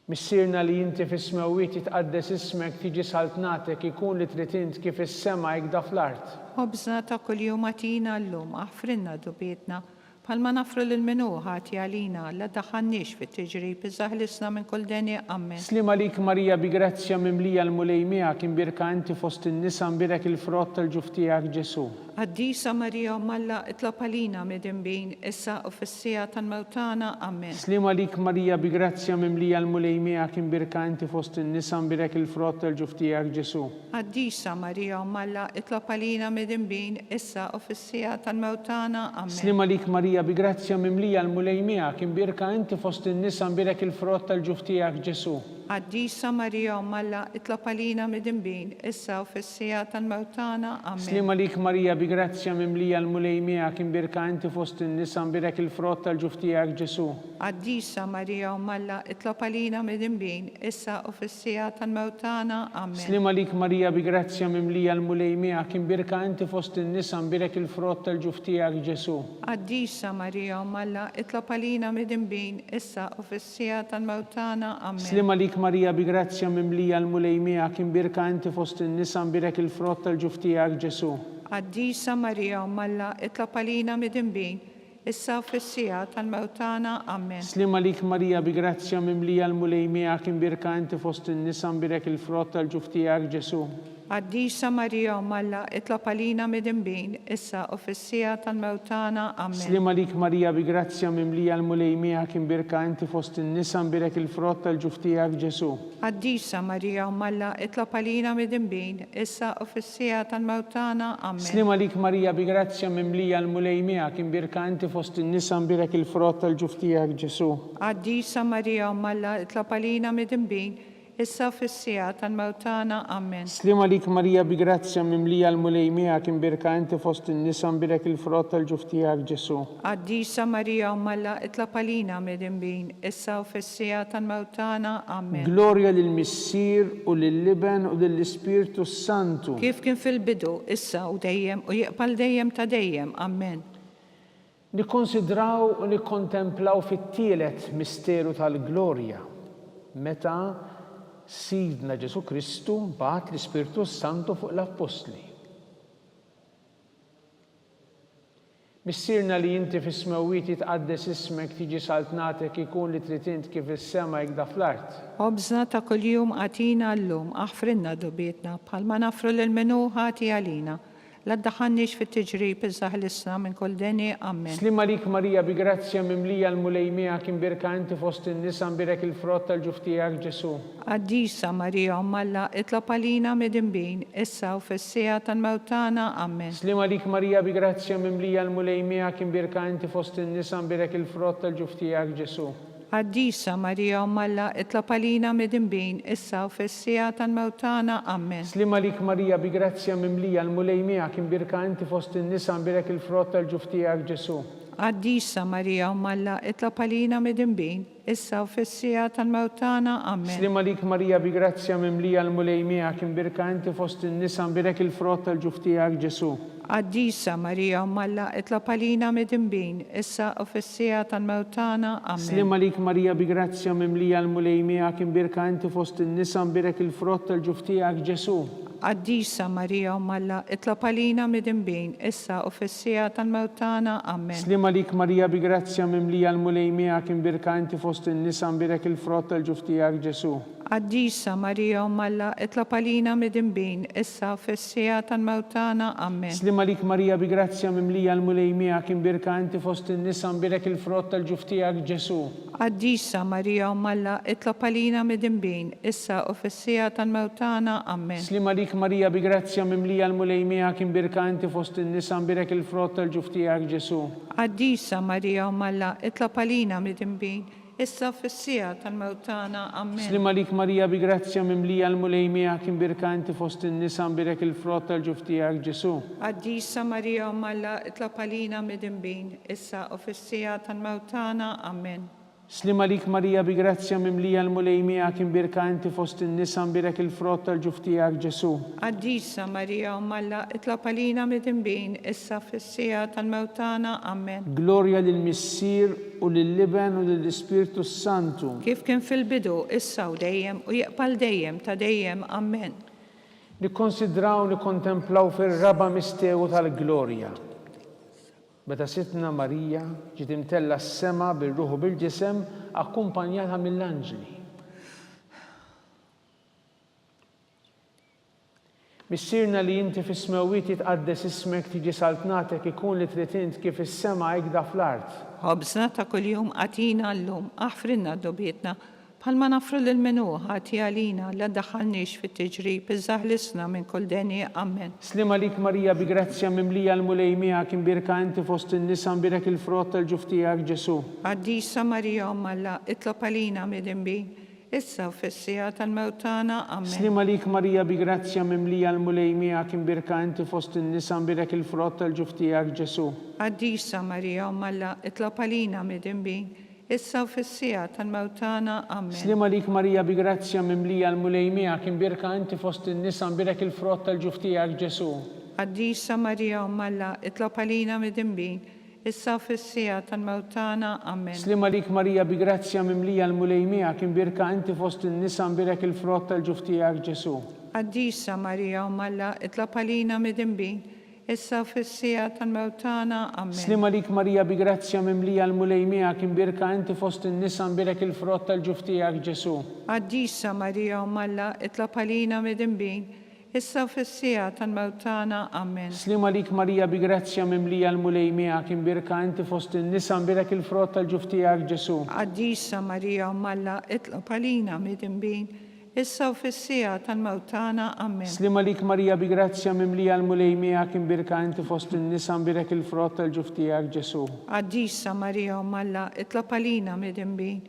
S2: Missierna li inti fis-smewwiet jitqaddes ismek tiġi saltnatek ikun li trid int kif is-sema jgħidha fl-art.
S3: Ħobżna ta' kuljum atina llum aħfrinna dubietna bħalma nafru lil minuħa għalina la daħannix fit-tiġrib iżda ħlisna minn kull deni. Amen.
S2: Slima lik Marija bi grazzja mimlija l-mulej miegħek imbirka inti fost in-nisa mbirek il-frott tal-ġuf tiegħek Ġesu.
S3: Qaddisa Marija Malla itlab għalina midinbin issa u fis-sija tal-mewtana. Amen.
S2: Slima lik Marija bi grazzja mimlija l-mulej miegħek imbirka inti fost in-nisa mbirek il-frott tal-ġuf tiegħek Ġesu.
S3: Qaddisa Marija Malla itlab għalina midinbin issa u fis-sija tal-mewtana. Amen.
S2: Slima lik Marija bi grazzja mimlija l-mulej miegħek imbirka inti fost in-nisa mbirek il-frott tal-ġuf tiegħek Ġesu.
S3: Qaddisa Marija Malla itlab għalina midinbin issa u fis-sija tal-mewtana. Amen.
S2: Slima lik Marija bi grazzja mimlija l-mulej miegħek imbirka inti fost in-nisa mbirek il-frott tal-ġuf tiegħek Ġesu.
S3: Qaddisa Marija Malla itlab għalina midinbin issa u fis-sija tal-mewtana. Amen.
S2: Slima lik Marija bi grazzja mimlija l-mulej miegħek imbirka inti fost in-nisa mbirek il-frott tal-ġuf tiegħek Ġesu.
S3: Qaddisa Marija Malla itlab għalina midinbin issa u fis-sija tal-mewtana. Amen.
S2: Slima lik Marija bi grazzja mimlija l-mulej miegħek imbirka inti fost in-nisa mbirek il-frott tal-ġuf tiegħek Ġesu.
S3: Qaddisa Marija Malla itlab għalina midinbin issa u fis-sija tal-mewtana. Amen.
S2: Slima lik Marija bi grazzja mimlija l-mulej miegħek imbirka inti fost in-nisa mbirek il-frott tal-ġuf tiegħek Ġesu.
S3: Qaddisa Marija Malla itlab għalina midinbin issa u fis-sija tal-mewtana. Amen.
S2: Slima lik Marija bi grazzja mimlija l-mulej miegħek imbirka inti fost in-nisa mbirek il-frott tal-ġuf tiegħek Ġesu.
S3: Qaddisa Marija Malla itlab għalina midinbin issa u fis-sija tal-mewtana. Amen.
S2: Slima lik Marija bi grazzja mimlija l-mulej miegħek imbirka inti fost in-nisa mbirek il-frott tal-ġuf tiegħek Ġesu.
S3: Qaddisa Marija Malla itlab għalina midinbin issa fis-sija tal-mewtana. Amen.
S2: Slima lik Marija bi grazzja mimlija l-mulej miegħek imbirka inti fost in-nisa mbirek il-frott tal-ġuf tiegħek Ġesu.
S3: Qaddisa Marija Malla itlab għalina midinbin issa u fis-sija tal-mewtana. Amen.
S2: Glorja lill-Missier u lill-Liben u lill-Ispirtu Santu.
S3: Kif kien fil-bidu issa u dejjem u jeqbal dejjem ta' dejjem. Amen.
S2: Nikkonsidraw u nikkontemplaw fit-tielet misteru tal-glorja meta Sidna Ġesu Kristu bagħat l-Ispirtu Santu fuq l-Apostli. Missierna li inti fis-smewwiet jitqaddes ismek tiġi saltnatek ikun li trid int kif is-sema jgħidha fl-art.
S3: Ħobżna ta' kuljum atina llum aħfrinna dubietna bħalma nafru lil minuħa għalina la ddaħħalniex fit-tiġrib iżda ħlisna minn kull deni. Amen.
S2: Slima lik Marija bi grazzja mimlija l-mulej miegħek imbirka inti fost in-nisa mbirek il-frott tal-ġuf tiegħek Ġesu.
S3: Qaddisa Marija Malla itlab għalina midinbin issa u fis-sija tal-mewtana. Amen.
S2: Slima lik Marija bi grazzja mimlija l-mulej miegħek imbirka inti fost in-nisa mbirek il-frott tal-ġuf tiegħek Ġesu.
S3: Qaddisa Marija Umm Alla, itlob għalina midinbin, issa u fis-sija tal-mewtana. Amen.
S2: Slima lik Marija bi grazzja mimlija l-mulej miegħek imbirka inti fost in-nisa imbirek il-frott tal-ġuf tiegħek Ġesu.
S3: Qaddisa Marija Umm Alla, itlob għalina midinbin, issa u fis-sija tal-mewtana. Amen.
S2: Slima lik Marija bi grazzja mimlija l-mulej miegħek imbirka inti fost in-nisa imbirek il-frott tal-ġuf tiegħek Ġesu.
S3: Qaddisa Marija Umm Alla, itlob għalina midinbin, issa u fis-sija tal-mewtana. Amen.
S2: Slima lik Marija bi grazzja mimlija l-mulej miegħek imbirka inti fost in-nisa imbirek il-frott tal-ġuf tiegħek Ġesu.
S3: Qaddisa Marija Umm Alla, itlob għalina midinbin, issa u fis-sija tal-mewtana. Amen.
S2: Slima lik Marija bi grazzja mimlija l-mulej miegħek imbirka inti fost in-nisa imbirek il-frott tal-ġuf tiegħek Ġesu.
S3: Qaddisa Marija Umm Alla, itlob għalina midinbin, issa u fis-sija tal-mewtana. Amen.
S2: Slima lik Marija bi grazzja mimlija l-mulej miegħek imbirka inti fost in-nisa imbirek il-frott tal-ġuf tiegħek Ġesu.
S3: Qaddisa Marija Umm Alla, itlob għalina midinbin, issa u fis-sija tal-mewtana. Amen.
S2: Slima lik Marija bi grazzja mimlija l-mulej miegħek imbirka inti fost in-nisa imbirek il-frott tal-ġuf tiegħek Ġesu.
S3: Qaddisa Marija Umm Alla, itlob għalina midinbin, issa fis-sija tal-mewtana. Amen.
S2: Slima lik Marija bi grazzja mimlija l-mulej miegħek imbirka inti fost in-nisa imbirek il-frott tal-ġuf tiegħek Ġesu.
S3: Qaddisa Marija Umm Alla, itlob għalina midinbin, issa u fis-sija tal-mewtana. Amen.
S2: Slima lik Marija bi grazzja mimlija l-mulej miegħek imbirka inti fost in-nisa imbirek il-frott tal-ġuf tiegħek Ġesu.
S3: Qaddisa Marija Umm Alla, itlob għalina midinbin, issa fis-sija tal-mewtana. Amen.
S2: Glorja lill-Missier u lill-Liben u lill-Ispirtu Santu.
S3: Kif kien fil-bidu, issa u dejjem u jaqbal dejjem ta' dejjem. Amen.
S2: Nikkonsidraw nikkontemplaw fir-raba misteru tal-glorja. Meta sitna Marija ġiet imtella s-sema bil-ruħ u bil-ġisem akkumpanjata mill-anġli. Missierna li inti fis-smewwiet jitqaddes ismek tiġi saltnatek ikun li trid int kif is-sema hekk fl-art.
S3: Ħobżna ta' kuljum għatina llum, aħfrinna d-dobietna, bħalma nafru l-menu ħati għalina la daħalniex fit-tiġrib, iżaħlisna minn kull deni. Amen.
S2: Slima lik Marija bi grazzja mimlija l-mulej miegħek imbirka inti fost in-nisa imbirek il-frott tal-ġuf tiegħek Ġesu.
S3: Qaddisa Marija Umm Alla, itlob għalina midinbin, issa u fis-sija tal-mewtana. Amen.
S2: Slima lik Marija bi grazzja mimlija l-mulej miegħek imbirka inti fost in-nisa imbirek il-frott tal-ġuf tiegħek Ġesu.
S3: Qaddisa Marija Umm Alla, itlob għalina midinbin, issa u fis-sija tal-mewtana. Amen.
S2: Slima lik Marija bi grazzja mimlija l-mulej miegħek imbirka inti fost in-nisa imbirek il-frott tal-ġuf tiegħek Ġesu.
S3: Qaddisa Marija Umm Alla, itlob għalina midinbin, issa u fis-sija tal-mewtana. Amen.
S2: Slima lik Marija bi grazzja mimlija l-mulej miegħek imbirka inti fost in-nisa imbirek il-frott tal-ġuf tiegħek Ġesu.
S3: Qaddisa Marija Umm Alla, itlob għalina midinbin, issa u fis-sija tal-mewtana. Amen.
S2: Slima lik Marija bi grazzja mimlija l-mulej miegħek imbirka inti fost in-nisa imbirek il-frott tal-ġuf tiegħek Ġesu.
S3: Qaddisa Marija Umm Alla, itlob għalina midinbin, issa u fis-sija tal-mewtana. Amen.
S2: Slima lik Marija bi grazzja mimlija l-mulej miegħek imbirka inti fost in-nisa imbirek il-frott tal-ġuf tiegħek Ġesu.
S3: Qaddisa Marija Umm Alla, itlob għalina midinbin, issa u fis-sija tal-mewtana. Amen.
S2: Slima lik Marija bi grazzja mimlija l-mulej miegħek imbirka inti fost in-nisa imbirek il-frott tal-ġuf tiegħek Ġesu.
S3: Qaddisa Marija Umm Alla, itlob għalina midinbin,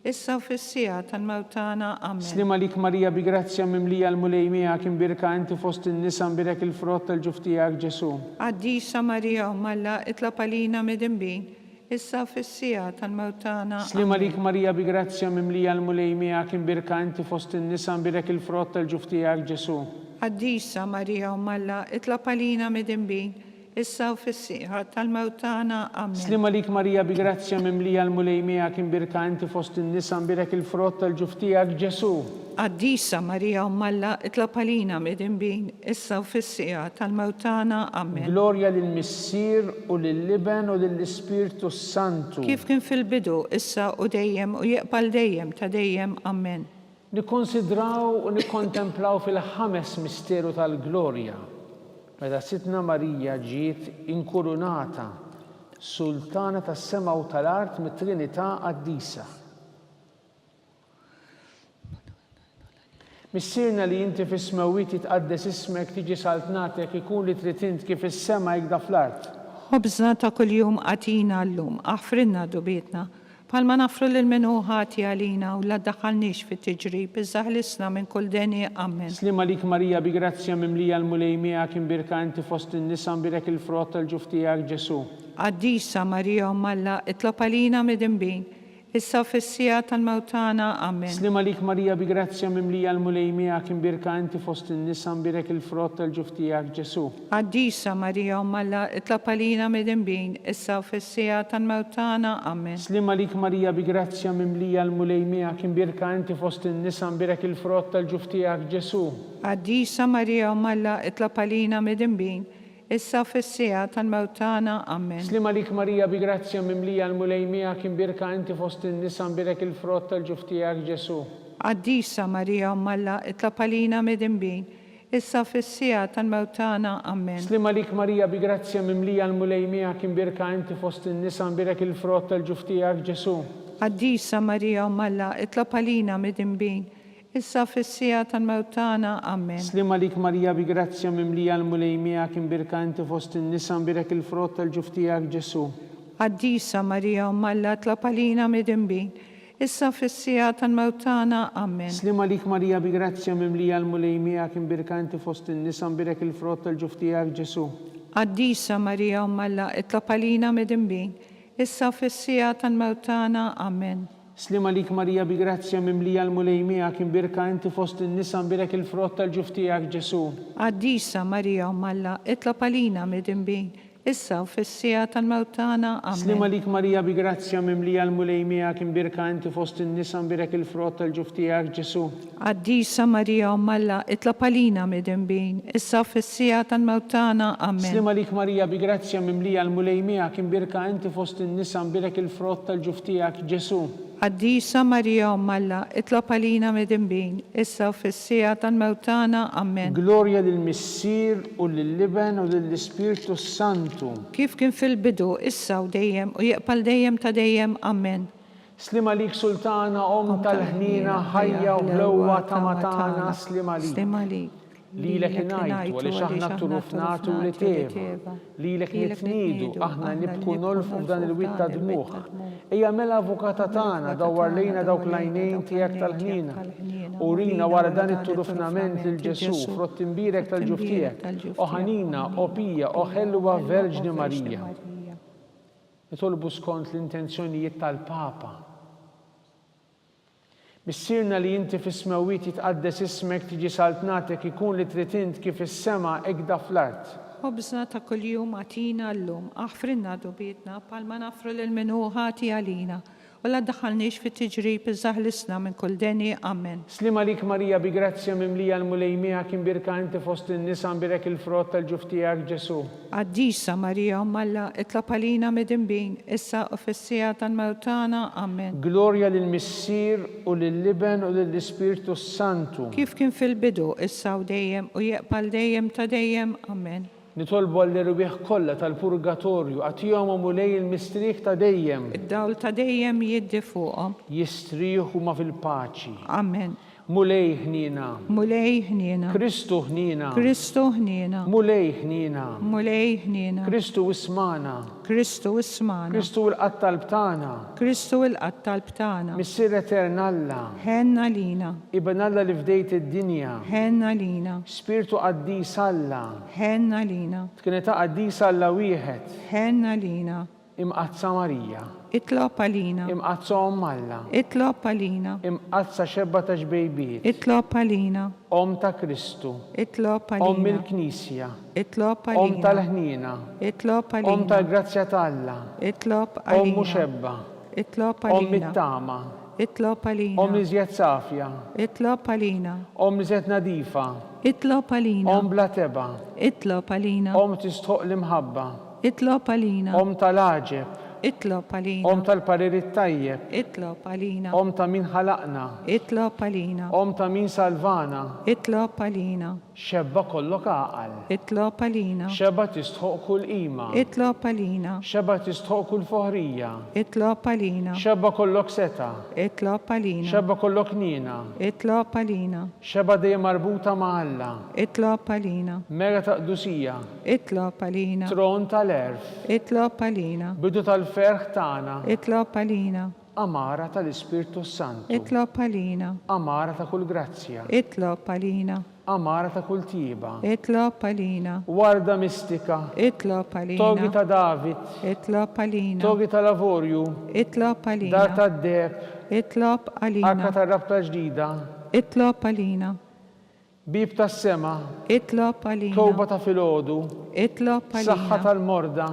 S3: issa u fis-sija tal-mewtana. Amen.
S2: Slima lik Marija bi grazzja mimlija l-mulej miegħek imbirka inti fost in-nisa imbirek il-frott tal-ġuf tiegħek Ġesu.
S3: Qaddisa Marija Umm Alla, itlob għalina midinbin, issa u fis-sija tal-mewtana.
S2: Slima lik Marija bi grazzja mimlija l-mulej miegħek imbirka inti fost in-nisa imbirek il-frott tal-ġuf tiegħek Ġesu.
S3: Qaddisa Marija Umm Alla, itlob għalina midinbin, issa u fis-sija tal-mewtana. Amen.
S2: Slima lik Marija bi grazzja mimlija l-mulej miegħek imbirka inti fost in-nisa imbirek il-frott tal-ġuf tiegħek Ġesu.
S3: Qaddisa Marija Umm Alla, itlob għalina midinbin, issa u fis-sija tal-mewtana. Amen.
S2: Glorja lill-Missier u lill-Liben u lill-Ispirtu Santu.
S3: Kif kien fil-bidu, issa u dejjem u jaqbal dejjem ta' dejjem. Amen.
S2: Nikkonsidraw u nikkontemplaw fil-ħames misteru tal-glorja. Meta sitna Marija ġiet inkurunata sultana tas-sema u tal-art mit-Trinità Qaddisa. Missierna li inti fis-smewwiet jitqaddes ismek tiġi saltnatek ikun li trid int kif is-sema hekk fl-art.
S3: Ħobżna ta' kuljum għatina llum, aħfrinna dubietna, Palma nafru l-menuħati għalina u la daħalniex fit tiġrib, iżda ħlisna minn kull deni, amen.
S7: Slima lik Marija bi grazzja mimlija l-mulejmija kim birka inti fost in-nisa birek il-frott tal-ġuf tiegħek Ġesu.
S3: Għaddisa Marija Alla, itlob għalina midinbin, issa fissija tal-mawtana, amen.
S7: Slima lik Marija bi grazzja mimlija l-mulejmija kim birka inti fost in-nisa birek il-frott tal-ġuf tiegħek Ġesu.
S3: Għaddisa Marija Alla, itlob għalina midinbin, issa fissija tal-mawtana, amen.
S7: Slima lik Marija bi grazzja mimlija l-mulejmija kim birka inti fost in-nisa birek il-frott tal-ġuf tiegħek Ġesu.
S3: Għaddisa Marija Alla, itlob għalina midinbin, issa fissija tal-mawtana, amen.
S7: Slima lik Marija bi grazzja mimlija l-mulejmija kim birka inti fost in-nisa birek il-frott tal-ġuf tiegħek Ġesu.
S3: Għaddisa Marija Alla, itlob għalina midinbin, issa fissija tal-mawtana, amen.
S7: Slima lik Marija bi grazzja mimlija l-mulejmija kim birka inti fost in-nisa birek il-frott tal-ġuf tiegħek Ġesu.
S3: Għaddisa Marija Alla, itlob għalina midinbin, issa fissija tal-mawtana, amen.
S7: Slima lik Marija bi grazzja mimlija l-mulejmija kim birka inti fost in-nisa birek il-frott tal-ġuf tiegħek Ġesu.
S3: Għaddisa Marija Alla, itlob għalina midinbin, issa fissija tal-mawtana, amen.
S7: Slima lik Marija bi grazzja mimlija l-mulejmija kim birka inti fost in-nisa birek il-frott tal-ġuf tiegħek Ġesu.
S3: Għaddisa Marija Alla, itlob għalina midinbin, issa fissija tal-mawtana, amen.
S7: Slima lik Marija bi grazzja mimlija l-mulejmija kim birka inti fost in-nisa birek il-frott tal-ġuf tiegħek Ġesu.
S3: Għaddisa Marija Alla, itlob għalina midinbin, issa fissija tal-mawtana, amen.
S7: Slima lik Marija bi grazzja mimlija l-mulejmija kim birka inti fost in-nisa birek il-frott tal-ġuf tiegħek Ġesu.
S3: Għaddisa Marija Alla, itlob għalina midinbin, issa fissija tal-mawtana, amen.
S7: Slima lik Marija bi grazzja mimlija l-mulejmija kim birka inti fost in-nisa birek il-frott tal-ġuf tiegħek Ġesu.
S3: Għaddisa Marija Alla, itlob għalina midinbin, issa fissija tal-mawtana, amen.
S7: Glorja lill-Missier u lill-Liben u lill-Ispirtu Santu.
S3: Kif kien fil-bidu, issa u dejjem, u jeqbal dejjem ta' dejjem, amen.
S7: Slima lik Sultana tal-ħnina ħajja u blewwa ta' matana slima lik.
S3: Slima lik.
S7: Lilek inajtu għaliex aħna turufnatu li teva. Lilek nitnidu aħna nibku nolfu f'dan il-wit ta' dmuħ. Ejja mela avukata tagħna dawwar lejna dawk l-għajnejn tiegħek tal-ħnina. U rina wara dan it-turufnament lil Ġesu frott imbirek tal-ġuf tiegħek. O ħanina, o pija, o ħelwa Verġni Marija. Nitolbu skont l-intenzjonijiet tal-Papa. Missirna li inti fis-smewit jitqaddes ismek tiġi saltnatek ikun li trid int kif is-sema ekda fl-art.
S3: Ħobżna ta' kuljum għatina llum, aħfrinna dubietna palma nafru l-menuħati għalina. U la daħalniex fit tiġrib iżda ħlisna minn kull deni, amen.
S7: Slima lik Marija bi grazzja mimlija l-mulejmija kim birka inti fost in-nisa birek il-frott tal-ġuf tiegħek Ġesu.
S3: Għaddisa Marija Alla, itlob għalina midinbin, issa u fissija tal-mawtana, amen.
S7: Glorja lill-Missier u lill-Liben u lill-Ispirtu Santu.
S3: Kif kien fil-bidu, issa u dejjem, u jeqbal dejjem ta' dejjem, amen.
S7: Nitolbu għall-irwieħ kollha tal-purgatorju għatihom mulej il-mistrieħ ta' dejjem.
S3: Id-dawl ta' dejjem jiddi fuqhom.
S7: Jistrieħu ma fil-paċi.
S3: Amen.
S7: Mulej ħnina.
S3: Mulej ħnina.
S7: Kristu ħnina.
S3: Kristu ħnina.
S7: Mulej ħnina.
S3: Mulej ħnina.
S7: Kristu ismana.
S3: Kristu ismana.
S7: Kristu l-qattal btana.
S3: Kristu l-qattal btana.
S7: Missier eternalla.
S3: Ħenna lina.
S7: Ibn Alla li fdejt id-dinja.
S3: Ħenna lina.
S7: Spiritu qaddis Alla.
S3: Ħenna lina.
S7: Tkienet qaddis Alla wieħed.
S3: Ħenna lina.
S7: Imqazza Marija.
S3: Itlob għalina.
S7: Imqazza Alla.
S3: Itlob għalina.
S7: Imqazza xebba ta' ġbejbiet.
S3: Itlob għalina.
S7: Om ta' Kristu.
S3: Itlob għalina.
S7: Om il-Knisja.
S3: Itlob għalina.
S7: Om tal-ħnina.
S3: Itlob għalina.
S7: Om tal-grazzja t'Alla.
S3: Itlob għalina.
S7: Om muxebba.
S3: Itlob
S7: Om
S3: għalina.
S7: mit-tama.
S3: Itlob għalina.
S7: Om li żjed safja.
S3: Itlob għalina.
S7: Om li żjed nadifa.
S3: Itlob għalina.
S7: Om bla teba.
S3: Itlob għalina.
S7: Om tistħoq l-imħabba.
S3: Itlob għalina.
S7: Om tal-aġeb.
S3: Itlob għalina.
S7: Om tal-pariri tajjeb.
S3: Itlob għalina.
S7: Om ta' min ħalaqna.
S3: Itlob għalina.
S7: Om ta' min salvana.
S3: Itlob għalina.
S7: Xebba kollok aqal.
S3: Itlob għalina.
S7: Xebba tistħoq kull qima.
S3: Itlob għalina.
S7: Xebba tistħoq kull foħrija.
S3: Itlob għalina.
S7: Xebba kollok seta.
S3: Itlob għalina.
S7: Xebba kollok nina.
S3: Itlob għalina.
S7: Xebba dejjem marbuta ma' Alla.
S3: Itlob għalina.
S7: Mega ta' qdusija.
S3: Itlob għalina.
S7: Tron tal-erf.
S3: Itlob għalina.
S7: Bidu tal-ferħ tagħna.
S3: Itlob għalina.
S7: Amara tal-Ispirtu Santu.
S3: Itlob għalina.
S7: Amara ta' kull grazzja.
S3: Itlob għalina.
S7: Amara ta' kull tiba.
S3: Itlob għalina.
S7: Warda mistika.
S3: Itlob għalina.
S7: Togi ta' David.
S3: Itlob għalina.
S7: Togi ta' Lavorju.
S3: Itlob għalina.
S7: Dar ta' Deb.
S3: Itlob
S7: Arka
S3: għalina.
S7: ta' Rabta ġdida.
S3: Itlob għalina.
S7: Bib ta' sema.
S3: Itlob għalina.
S7: Toba ta' filodu.
S3: Itlob
S7: Saħħa
S3: għalina.
S7: tal-morda.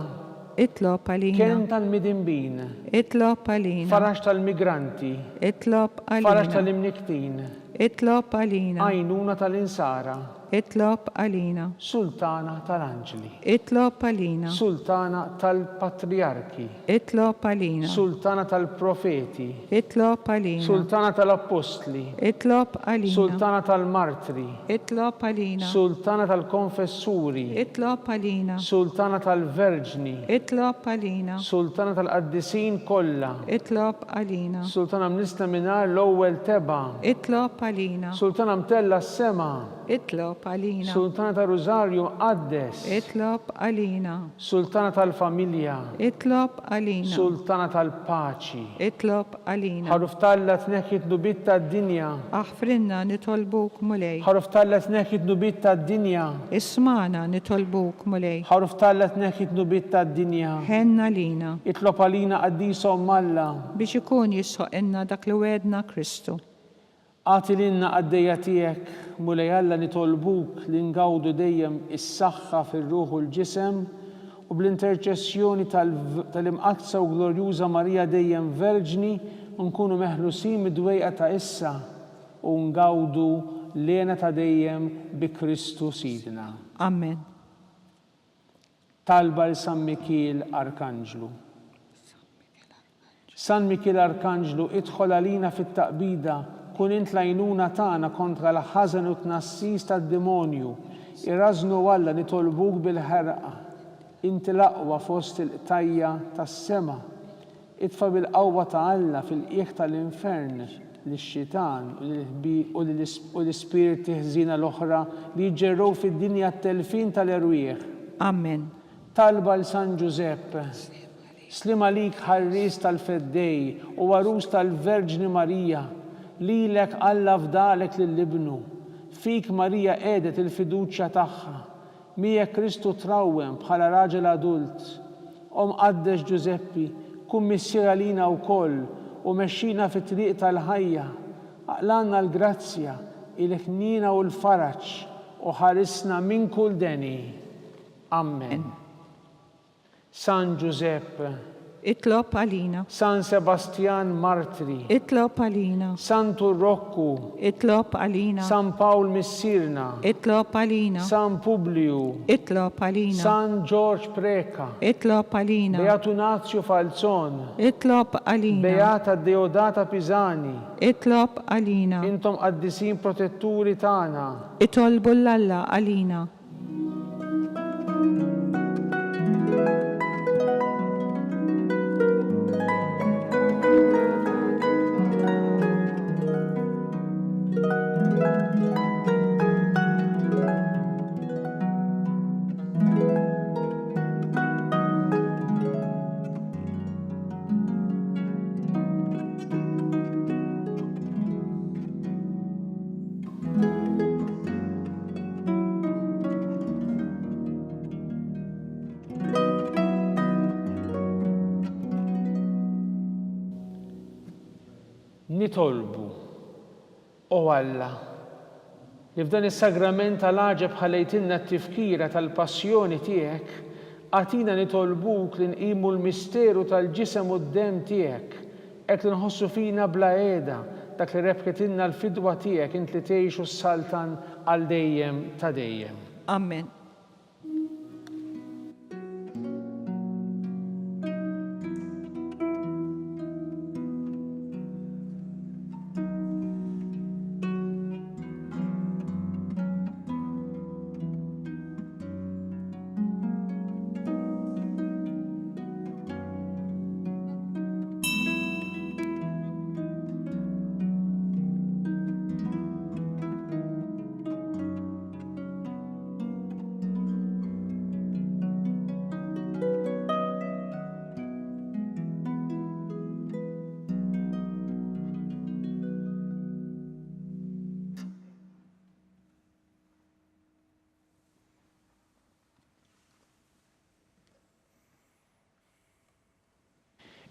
S3: Itlob għalina.
S7: Ken tal-midimbin.
S3: Itlob għalina.
S7: Farax tal-migranti.
S3: Itlob
S7: Farax
S3: għalina.
S7: tal-imniktin.
S3: Itlob għalina.
S7: Għajnuna tal-insara.
S3: Itlob għalina.
S7: Sultana tal-anġli.
S3: Itlob għalina.
S7: Sultana tal-patriarki.
S3: Itlob għalina.
S7: Sultana tal-profeti.
S3: Itlob għalina.
S7: Sultana tal-apostli.
S3: Itlob għalina.
S7: Sultana tal-martri.
S3: Itlob għalina.
S7: Sultana tal-konfessuri.
S3: Itlob għalina.
S7: Sultana tal-verġni.
S3: Itlob għalina.
S7: Sultana tal-qaddisin kollha.
S3: Itlob għalina.
S7: Sultana mnista minar l-ewwel teba.
S3: Itlob għalina.
S7: Sultana mtella s-sema.
S3: Itlob għalina.
S7: Sultana tal-Rożarju mqaddes.
S3: Itlob għalina.
S7: Sultana tal-familja.
S3: Itlob għalina.
S7: Sultana tal-paċi.
S3: Itlob għalina.
S7: Ħaruf talla tneħħit nubit tad-dinja.
S3: Aħfrinna nitolbuk mulej.
S7: Ħaruf talla tneħħit nubit tad-dinja.
S3: Ismana nitolbuk mulej.
S7: Ħaruf talla tneħħit nubit tad-dinja.
S3: Ħenna lina.
S7: Itlob għalina qaddisom Malla.
S3: Biex ikun jisħoqinna dak li wedna Kristu.
S7: Għati l-inna għaddeja tijek, mulej Alla nitolbuk li ngawdu dejjem is-saħħa fil-ruħu l-ġisem u bl-interċessjoni tal-imqazza u glorjuża Marija dejjem verġni nkunu meħlusin mid-dwejqa ta' issa u ngawdu lena ta' dejjem bi Kristu Sidna.
S3: Amen.
S7: Talba l-San Mikil Arkanġlu. San Mikil Arkanġlu, idħol għalina fit-taqbida kun int lajnuna tagħna kontra l-ħażen u tnassis tad-demonju. Irrażnu Alla nitolbuk bil-ħerqa. Inti l-aqwa fost il-qtajja tas-sema. Itfa' bil-qawwa ta' Alla fil-qiegħ tal-infern lix-xitan u l-ispiriti ħżina l-oħra li jġerrew fid-dinja t-telfin tal-erwieħ.
S3: Amen.
S7: Talba l-San Giuseppe. Slim għalik ħarris tal-feddej u għarus tal-Verġni Marija. Lilek Alla fdalek lill-ibnu. Fik Marija edet il-fiduċja tagħha. Mijek Kristu trawwem bħala raġel adult. Qaddex Giuseppi, kun missier għalina wkoll u mexxina fit-triq tal-ħajja. Aqlanna l-grazzja, il-ħnina u l-faraġġ u ħarisna minn kull deni. Amen. San Giuseppe.
S3: Itlob għalina.
S7: San Sebastian Martri.
S3: Itlob għalina.
S7: Santu Roccu.
S3: Itlob għalina.
S7: San Paul Missirna.
S3: Itlob għalina.
S7: San Publiu.
S3: Itlob għalina.
S7: San George Preka. Itlob
S3: għalina.
S7: Beatu Nazio Falzon.
S3: Itlob għalina.
S7: Beata Deodata Pisani.
S3: Itlob għalina.
S7: Intom qaddisin protetturi tagħna.
S3: Itolbu l-Alla għalina.
S7: Nitolbu, o Alla, li f'dan is-sagrament tal-għaġeb ħalejtilna t-tifkira tal-passjoni tiegħek, għatina nitolbuk li nqimu l-misteru tal-ġisem u d-dem tiegħek, hekk li nħossu fina bla qiegħda dak li rebħetilna l-fidwa tiegħek int li tgħixu s-saltan għal dejjem ta' dejjem.
S3: Amen.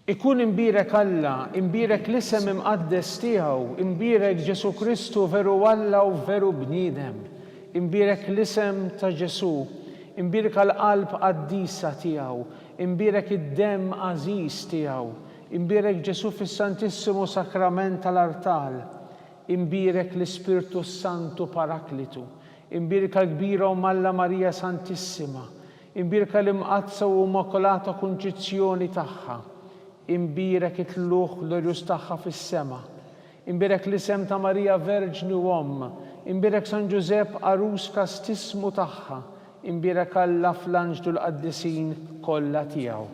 S7: Ikun imbirek Alla, imbirek l-isem imqaddes tiegħu, imbirek Ġesu Kristu veru Alla u veru bniedem, imbirek l-isem ta' Ġesu, imbirek għal-qalb qaddisa tiegħu, imbirek id-dem għażiż tiegħu, imbirek Ġesu fis-Santissimu Sakrament tal-Artal, imbirek l-Ispirtu Santu Paraklitu, imbirek għal-kbira u Malla Marija Santissima, imbirek l-imqazza u Immakolata Kunċizzjoni tagħha, imbirek it-tluħ l-orjus tagħha fis-sema, imbirek l-isem ta' Marija Verġni u Omm, imbirek San Ġusepp Arus kastismu tagħha, imbirek Alla fl-anġlu l-qaddisin kollha tiegħu.